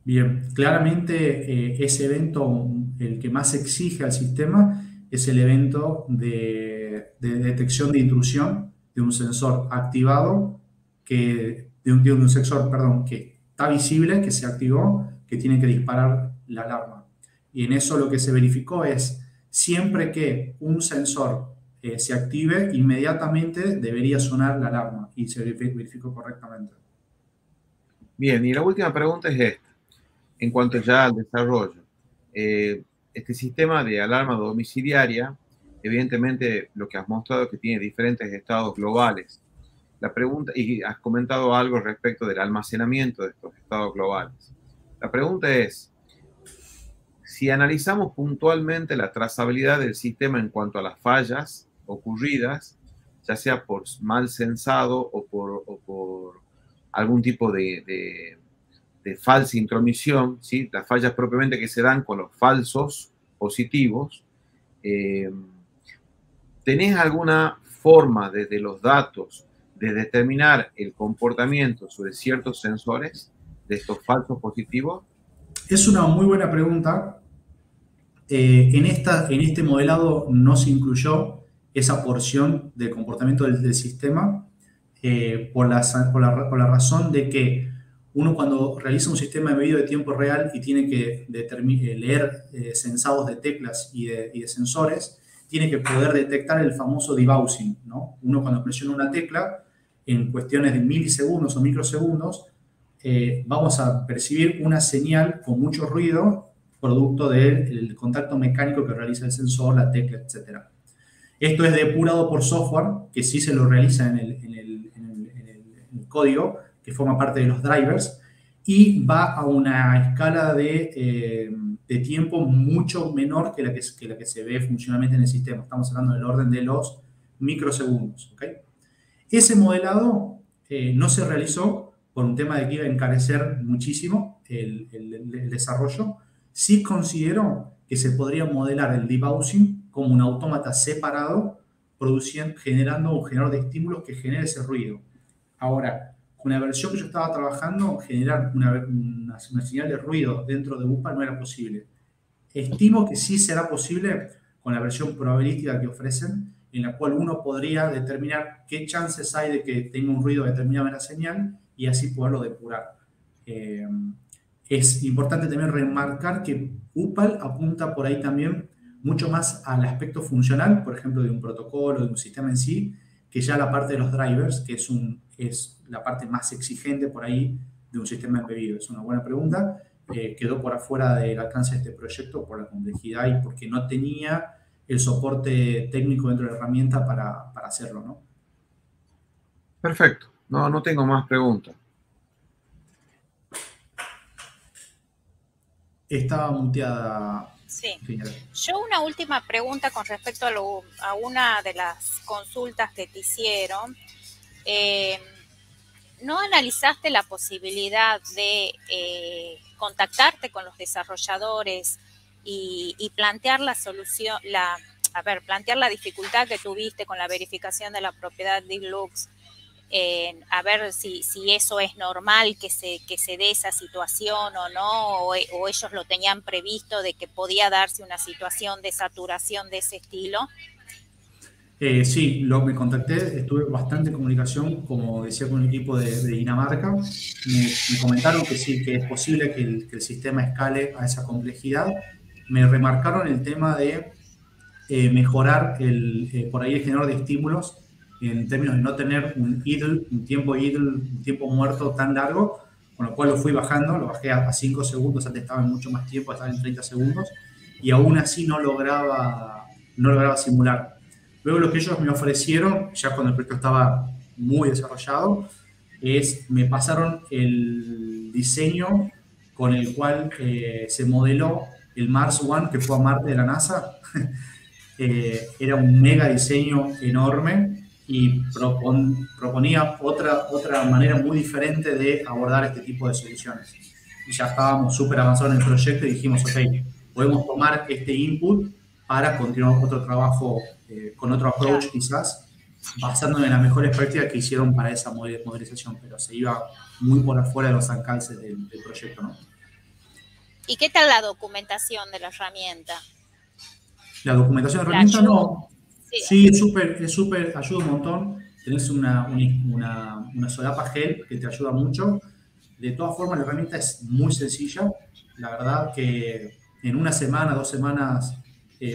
Bien, claramente ese evento, el que más exige al sistema, es el evento de detección de intrusión de un sensor activado, de un sensor, perdón, que está visible, que se activó, que tiene que disparar la alarma. Y en eso lo que se verificó es, siempre que un sensor se active, inmediatamente debería sonar la alarma y se verificó correctamente. Bien, y la última pregunta es esta. En cuanto ya al desarrollo, este sistema de alarma domiciliaria, evidentemente lo que has mostrado es que tiene diferentes estados globales. la pregunta, y has comentado algo respecto del almacenamiento de estos estados globales. La pregunta es, si analizamos puntualmente la trazabilidad del sistema en cuanto a las fallas ocurridas, ya sea por mal censado o por algún tipo de falsa intromisión, ¿sí? Las fallas propiamente que se dan con los falsos positivos, ¿tenés alguna forma desde los datos de determinar el comportamiento sobre ciertos sensores de estos falsos positivos? Es una muy buena pregunta. En este modelado no se incluyó esa porción del comportamiento del sistema por la razón de que uno cuando realiza un sistema embebido de tiempo real y tiene que leer censados de teclas y de sensores, tiene que poder detectar el famoso debouncing, ¿no? Uno cuando presiona una tecla, en cuestiones de milisegundos o microsegundos, vamos a percibir una señal con mucho ruido producto del contacto mecánico que realiza el sensor, la tecla, etc. Esto es depurado por software, que sí se lo realiza en el código, que forma parte de los drivers, y va a una escala de tiempo mucho menor que la que se ve funcionalmente en el sistema. Estamos hablando del orden de los microsegundos, ¿okay? Ese modelado no se realizó por un tema de que iba a encarecer muchísimo el desarrollo. Sí considero que se podría modelar el debouncing como un autómata separado, generando un generador de estímulos que genere ese ruido. Ahora, con la versión que yo estaba trabajando, generar una señal de ruido dentro de UPA no era posible. Estimo que sí será posible con la versión probabilística que ofrecen, en la cual uno podría determinar qué chances hay de que tenga un ruido determinado en la señal y así poderlo depurar. Es importante también remarcar que UPAL apunta por ahí también mucho más al aspecto funcional, por ejemplo, de un protocolo, de un sistema en sí, que ya la parte de los drivers, que es la parte más exigente por ahí de un sistema embebido. Es una buena pregunta. Quedó por afuera del alcance de este proyecto por la complejidad y porque no tenía el soporte técnico dentro de la herramienta para hacerlo, ¿no? Perfecto. No tengo más preguntas. Estaba muteada. Sí. Yo una última pregunta con respecto a una de las consultas que te hicieron. ¿No analizaste la posibilidad de contactarte con los desarrolladores y plantear la solución, plantear la dificultad que tuviste con la verificación de la propiedad de Lux? A ver si eso es normal que se dé esa situación o no, o ellos lo tenían previsto de que podía darse una situación de saturación de ese estilo. Sí, me contacté, estuve bastante en comunicación, como decía, con un equipo de Dinamarca. Me comentaron que sí, que es posible que el sistema escale a esa complejidad. Me remarcaron el tema de mejorar por ahí el generador de estímulos en términos de no tener un tiempo muerto tan largo, con lo cual lo fui bajando, lo bajé a 5 segundos, antes estaba en mucho más tiempo, estaba en 30 segundos, y aún así no lograba simular. Luego lo que ellos me ofrecieron, ya cuando el proyecto estaba muy desarrollado, me pasaron el diseño con el cual se modeló el Mars One, que fue a Marte de la NASA. Era un mega diseño enorme y proponía otra manera muy diferente de abordar este tipo de soluciones. Y ya estábamos súper avanzados en el proyecto y dijimos, ok, podemos tomar este input para continuar otro trabajo con otro approach quizás, basándonos en las mejores prácticas que hicieron para esa modelización, pero se iba muy por afuera de los alcances del proyecto, ¿no? ¿Y qué tal la documentación de la herramienta? La documentación de la herramienta no. Sí, es súper, ayuda un montón. Tenés una solapa gel que te ayuda mucho. De todas formas, la herramienta es muy sencilla. La verdad que en una semana, 2 semanas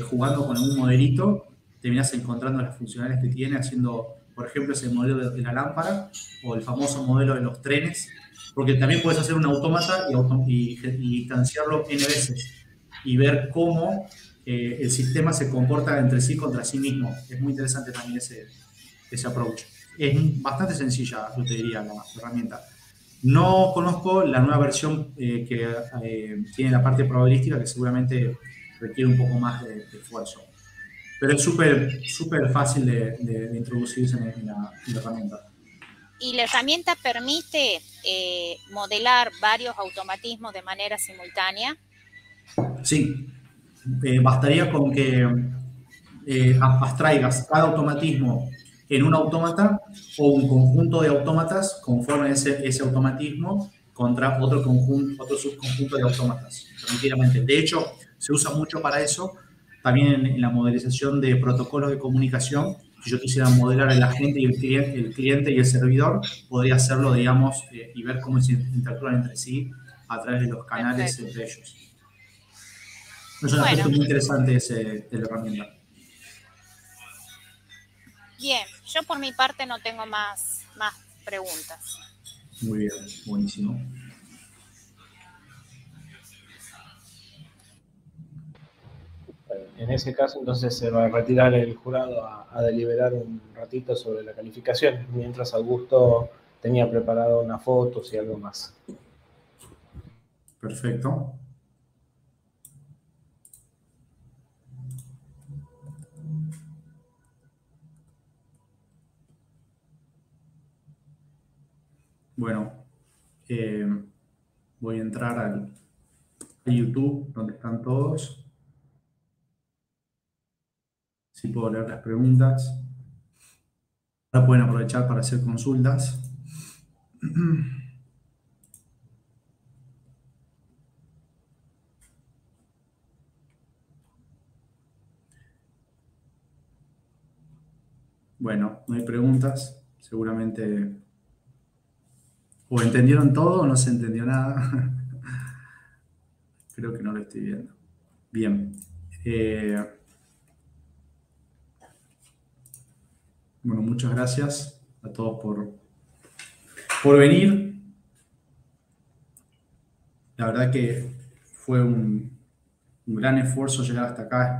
jugando con un modelito, terminás encontrando las funcionalidades que tiene, haciendo, por ejemplo, ese modelo de la lámpara o el famoso modelo de los trenes, porque también puedes hacer un autómata y instanciarlo N veces y ver cómo el sistema se comporta entre sí contra sí mismo. Es muy interesante también ese approach. es bastante sencilla, yo te diría, la herramienta. No conozco la nueva versión que tiene la parte probabilística, que seguramente requiere un poco más de esfuerzo. Pero es súper fácil de introducirse en la herramienta. ¿Y la herramienta permite modelar varios automatismos de manera simultánea? Sí, bastaría con que abstraigas cada automatismo en un autómata o un conjunto de autómatas conforme ese automatismo contra otro subconjunto de autómatas, tranquilamente. De hecho, se usa mucho para eso, también en la modelización de protocolos de comunicación. Si yo quisiera modelar el agente y el cliente y el servidor, podría hacerlo, digamos, y ver cómo se interactúan entre sí a través de los canales entre ellos. Es un aspecto muy interesante de la herramienta. Bien, yo por mi parte no tengo más preguntas. Muy bien, buenísimo. En ese caso, entonces se va a retirar el jurado a deliberar un ratito sobre la calificación, mientras Augusto tenía preparado unas fotos y algo más. Perfecto. Bueno, voy a entrar a YouTube, donde están todos. Si puedo leer las preguntas. Ahora pueden aprovechar para hacer consultas. Bueno, no hay preguntas. Seguramente o entendieron todo o no se entendió nada. Creo que no lo estoy viendo. Bien. Bueno, muchas gracias a todos por venir. La verdad que fue un gran esfuerzo llegar hasta acá.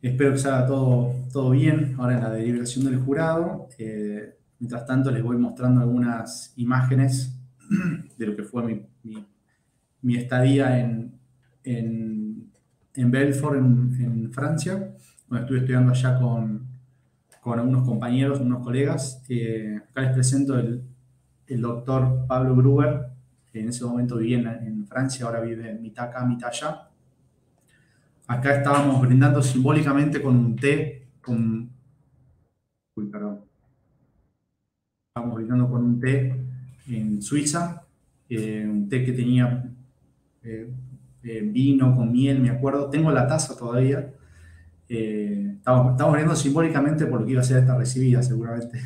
Espero que salga todo bien ahora en la deliberación del jurado. Mientras tanto, les voy mostrando algunas imágenes de lo que fue mi estadía en Belfort, en Francia, donde estuve estudiando allá con algunos compañeros, unos colegas. Acá les presento el doctor Pablo Gruber, que en ese momento vivía en Francia, ahora vive mitad acá, mitad allá. Acá estábamos brindando simbólicamente con un té, estábamos brindando con un té en Suiza, un té que tenía vino con miel, me acuerdo. Tengo la taza todavía. Estamos brindando simbólicamente por lo que iba a ser esta recibida, seguramente.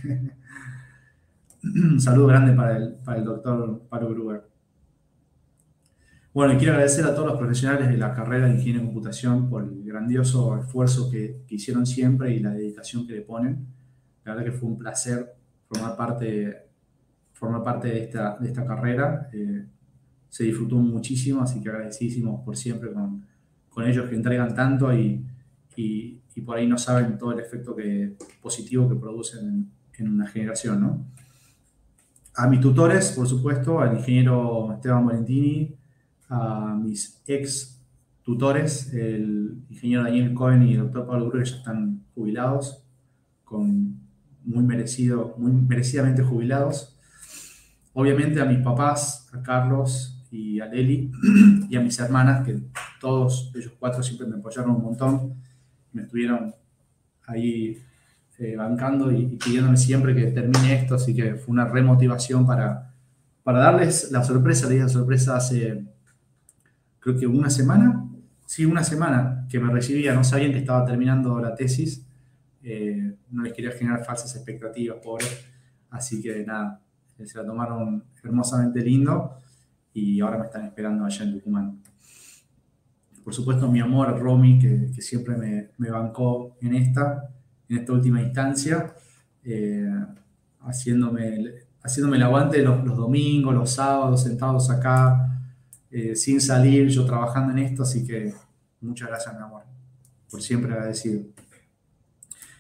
Un saludo grande para el doctor Pablo Gruber. Bueno, y quiero agradecer a todos los profesionales de la carrera de Ingeniería en Computación por el grandioso esfuerzo que hicieron siempre y la dedicación que le ponen. La verdad que fue un placer formar parte de esta carrera. Se disfrutó muchísimo, así que agradecidísimos por siempre con ellos que entregan tanto y por ahí no saben todo el efecto positivo que producen en una generación, ¿no? A mis tutores, por supuesto, al ingeniero Esteban Molentini, a mis ex tutores, el ingeniero Daniel Cohen y el doctor Pablo Gruber, que ya están jubilados, muy merecidamente jubilados. Obviamente a mis papás, a Carlos y a Leli, y a mis hermanas, que todos ellos cuatro siempre me apoyaron un montón, me estuvieron ahí bancando y pidiéndome siempre que termine esto, así que fue una remotivación para darles la sorpresa. Les di la sorpresa hace, creo que una semana que me recibía, no sabían que estaba terminando la tesis, no les quería generar falsas expectativas, pobres, así que nada, se la tomaron hermosamente lindo y ahora me están esperando allá en Tucumán. Por supuesto, mi amor, Romy, que siempre me bancó en esta última instancia, haciéndome el aguante los domingos, los sábados, sentados acá, sin salir, yo trabajando en esto, así que muchas gracias, mi amor, por siempre agradecido.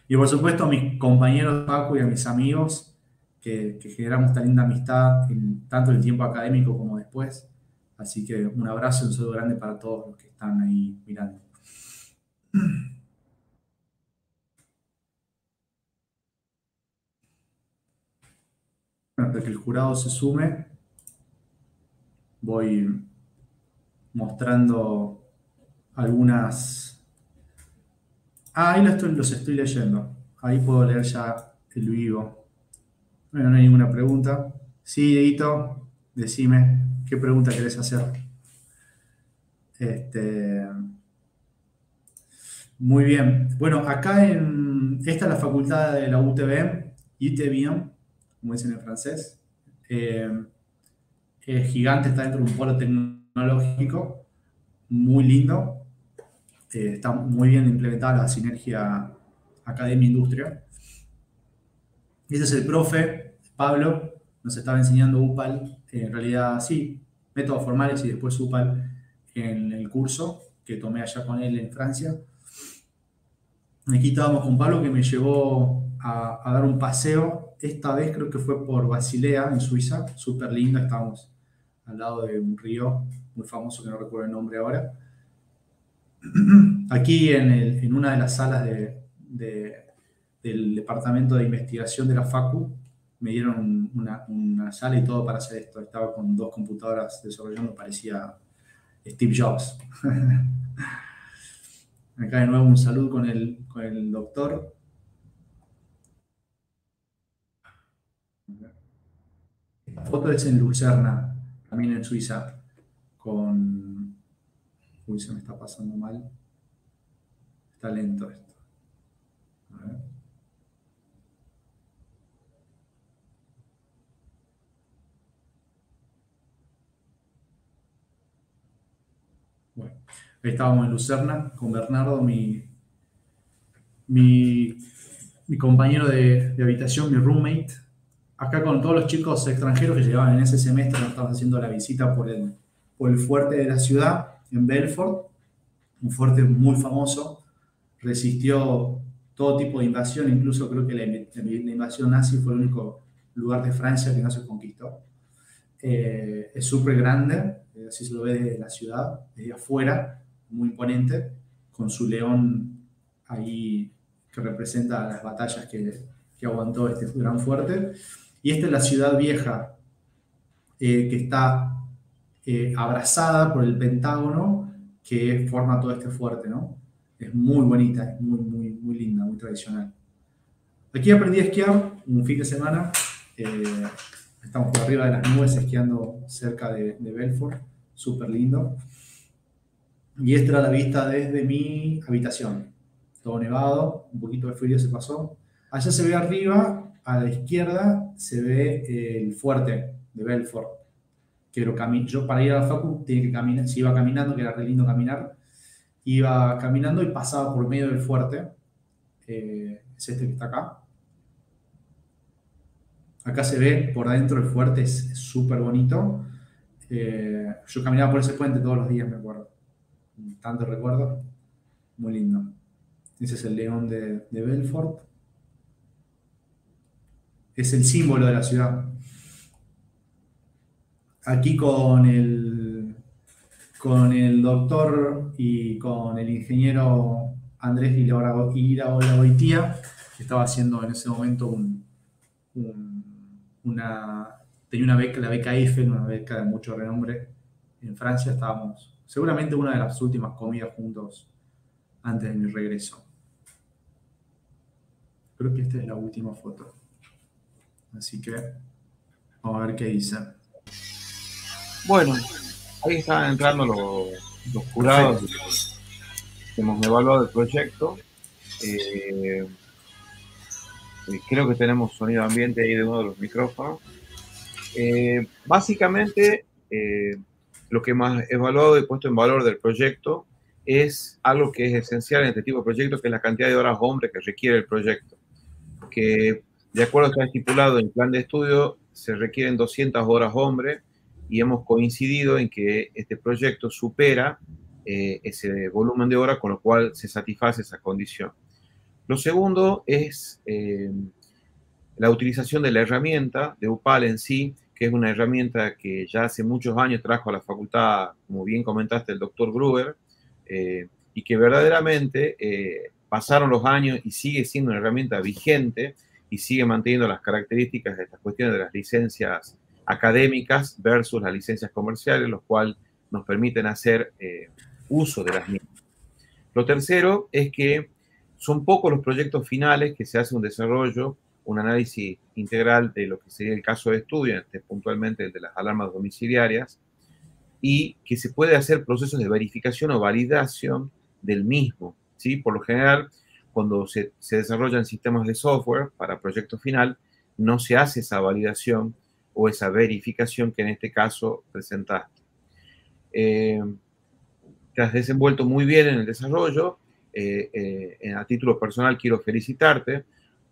Y por supuesto a mis compañeros de Facu y a mis amigos que generamos tan linda amistad tanto en el tiempo académico como después. Así que un abrazo y un saludo grande para todos los que están ahí mirando. Hasta que el jurado se sume, voy mostrando algunas... ahí los estoy leyendo. Ahí puedo leer ya el vivo. Bueno, no hay ninguna pregunta. Sí, Dieguito, decime, ¿qué pregunta querés hacer? Muy bien. Bueno, acá esta es la facultad de la UTB, ITBM, como dicen en francés. Es gigante, está dentro de un polo tecnológico, muy lindo. Está muy bien implementada la sinergia academia-industria. Este es el profe, Pablo, nos estaba enseñando UPAL, en realidad sí, métodos formales y después UPAL en el curso que tomé allá con él en Francia. Aquí estábamos con Pablo que me llevó a dar un paseo, esta vez creo que fue por Basilea, en Suiza, súper linda, estábamos al lado de un río muy famoso que no recuerdo el nombre ahora. Aquí en una de las salas del departamento de investigación de la Facu, me dieron una sala y todo para hacer esto. Estaba con 2 computadoras desarrollando, parecía Steve Jobs. Acá de nuevo un saludo con el doctor. Esta foto es en Lucerna, también en Suiza, con... Uy, se me está pasando mal. Está lento esto. A ver. Bueno, ahí estábamos en Lucerna con Bernardo, mi compañero de habitación, mi roommate. Acá con todos los chicos extranjeros que llegaban en ese semestre, nos estábamos haciendo la visita por el fuerte de la ciudad, en Belfort, un fuerte muy famoso. Resistió todo tipo de invasión, incluso creo que la invasión nazi fue el único lugar de Francia que no se conquistó. Es súper grande, así se lo ve desde la ciudad, desde afuera, muy imponente, con su león ahí que representa las batallas que aguantó este gran fuerte. Y esta es la ciudad vieja, que está abrazada por el Pentágono, que forma todo este fuerte, ¿no? Es muy bonita, es muy, muy, muy linda, muy tradicional. Aquí aprendí a esquiar un fin de semana. Estamos por arriba de las nubes esquiando cerca de Belfort, súper lindo. Y esta era la vista desde mi habitación. Todo nevado, un poquito de frío se pasó. Allá se ve arriba, a la izquierda, se ve el fuerte de Belfort. Que yo para ir a la facu tenía que caminar, si iba caminando, que era re lindo caminar, iba caminando y pasaba por medio del fuerte. Es este que está acá. Acá se ve por dentro el fuerte, es súper bonito. Yo caminaba por ese puente todos los días, me acuerdo. Tanto recuerdo. Muy lindo. Ese es el león de Belfort. Es el símbolo de la ciudad. Aquí con el doctor y con el ingeniero Andrés Iraogoitía, que estaba haciendo en ese momento tenía una beca, la beca Eiffel, una beca de mucho renombre en Francia. Estábamos seguramente una de las últimas comidas juntos antes de mi regreso. Creo que esta es la última foto. Así que vamos a ver qué dice. Bueno, ahí están entrando los jurados que hemos evaluado el proyecto. Creo que tenemos sonido ambiente ahí de uno de los micrófonos. Básicamente, lo que hemos evaluado y puesto en valor del proyecto es algo que es esencial en este tipo de proyectos, que es la cantidad de horas hombre que requiere el proyecto. Que de acuerdo a lo que está estipulado en el plan de estudio, se requieren 200 horas hombre, y hemos coincidido en que este proyecto supera ese volumen de horas, con lo cual se satisface esa condición. Lo segundo es la utilización de la herramienta de UPAL en sí, que es una herramienta que ya hace muchos años trajo a la facultad, como bien comentaste, el doctor Gruber, y que verdaderamente pasaron los años y sigue siendo una herramienta vigente y sigue manteniendo las características de estas cuestiones de las licencias académicas versus las licencias comerciales, los cuales nos permiten hacer uso de las mismas. Lo tercero es que son pocos los proyectos finales que se hace un desarrollo, un análisis integral de lo que sería el caso de estudio, puntualmente el de las alarmas domiciliarias, y que se puede hacer procesos de verificación o validación del mismo, ¿sí? Por lo general, cuando se desarrollan sistemas de software para proyecto final, no se hace esa validación o esa verificación que en este caso presentaste. Te has desenvuelto muy bien en el desarrollo. A título personal quiero felicitarte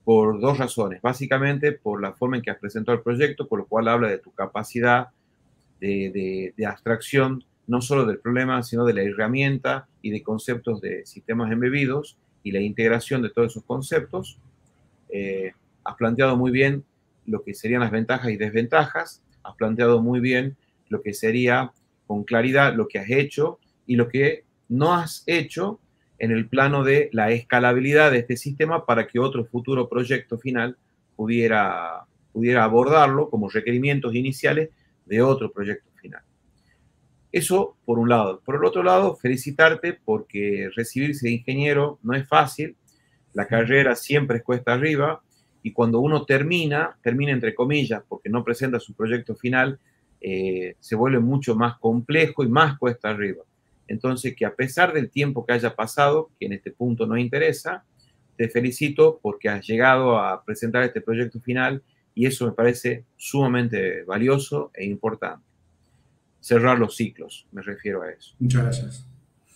por dos razones. Básicamente por la forma en que has presentado el proyecto, por lo cual habla de tu capacidad de abstracción, no solo del problema, sino de la herramienta y de conceptos de sistemas embebidos y la integración de todos esos conceptos. Has planteado muy bien lo que serían las ventajas y desventajas, has planteado muy bien lo que sería con claridad lo que has hecho y lo que no has hecho en el plano de la escalabilidad de este sistema para que otro futuro proyecto final pudiera abordarlo como requerimientos iniciales de otro proyecto final. Eso por un lado. Por el otro lado, felicitarte porque recibirse de ingeniero no es fácil, la carrera siempre es cuesta arriba y cuando uno termina entre comillas, porque no presenta su proyecto final, se vuelve mucho más complejo y más cuesta arriba. Entonces, que a pesar del tiempo que haya pasado, que en este punto no interesa, te felicito porque has llegado a presentar este proyecto final y eso me parece sumamente valioso e importante. Cerrar los ciclos, me refiero a eso. Muchas gracias.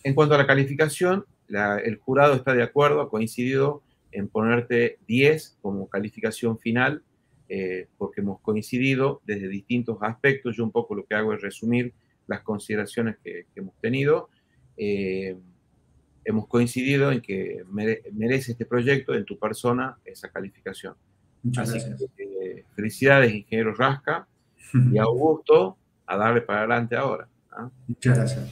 En cuanto a la calificación, el jurado está de acuerdo, ha coincidido en ponerte 10 como calificación final, porque hemos coincidido desde distintos aspectos. Yo un poco lo que hago es resumir las consideraciones que hemos tenido. Hemos coincidido en que merece este proyecto en tu persona esa calificación. Muchas Así gracias. que, felicidades, ingeniero Rasca, y Augusto, a darle para adelante ahora. Muchas gracias.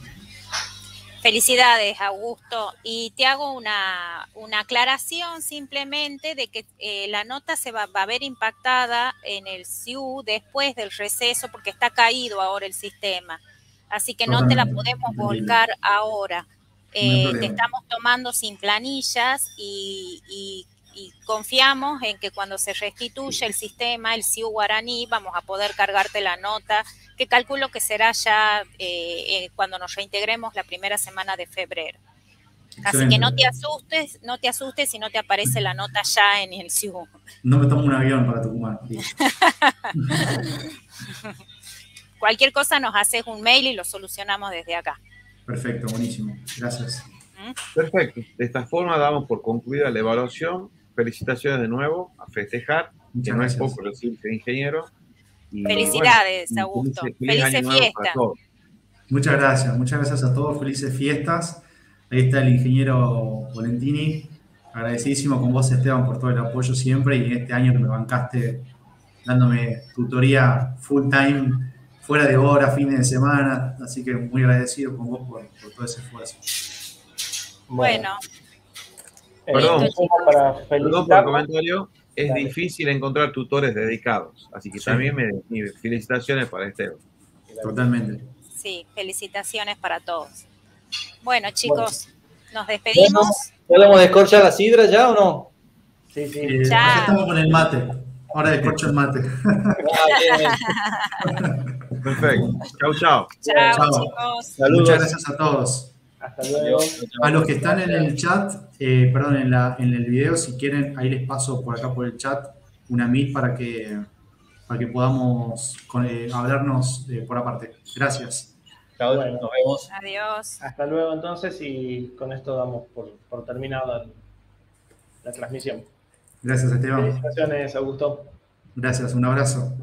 Felicidades, Augusto. Y te hago una aclaración simplemente de que la nota se va a ver impactada en el CIU después del receso porque está caído ahora el sistema. Así que no te la podemos volcar ahora. Te estamos tomando sin planillas y confiamos en que cuando se restituya el sistema, el CIU Guaraní, vamos a poder cargarte la nota, que calculo que será ya cuando nos reintegremos la primera semana de febrero. Excelente. Así que no te asustes si no te aparece la nota ya en el CIU. No me tomo un avión para Tucumán. Cualquier cosa nos haces un mail y lo solucionamos desde acá. Perfecto, buenísimo. Gracias. Perfecto. De esta forma damos por concluida la evaluación. Felicitaciones de nuevo, a festejar, que no es poco recibirse de ingeniero. Y felicidades, bueno, Augusto. Felices fiestas. Muchas gracias a todos, felices fiestas. Ahí está el ingeniero Volentini. Agradecidísimo con vos, Esteban, por todo el apoyo siempre y en este año que me bancaste dándome tutoría full time, fuera de hora, fines de semana. Así que muy agradecido con vos por todo ese esfuerzo. Bueno. Perdón por el comentario. Es difícil encontrar tutores dedicados. Así que también mis felicitaciones para Esteban. Totalmente. Sí, felicitaciones para todos. Bueno, chicos, nos despedimos. ¿Podemos descorchar la sidra ya o no? Sí, sí. Ya estamos con el mate. Ahora descorcho el mate. Perfecto. Chau. Chao, chicos. Saludos. Muchas gracias a todos. Hasta luego. A los que están en el chat, en el video, si quieren, ahí les paso por acá por el chat una Meet para que podamos hablarnos por aparte. Gracias. Chao, bueno, nos vemos. Adiós. Hasta luego entonces y con esto damos por terminada la transmisión. Gracias, Esteban. Felicitaciones, Augusto. Gracias, un abrazo.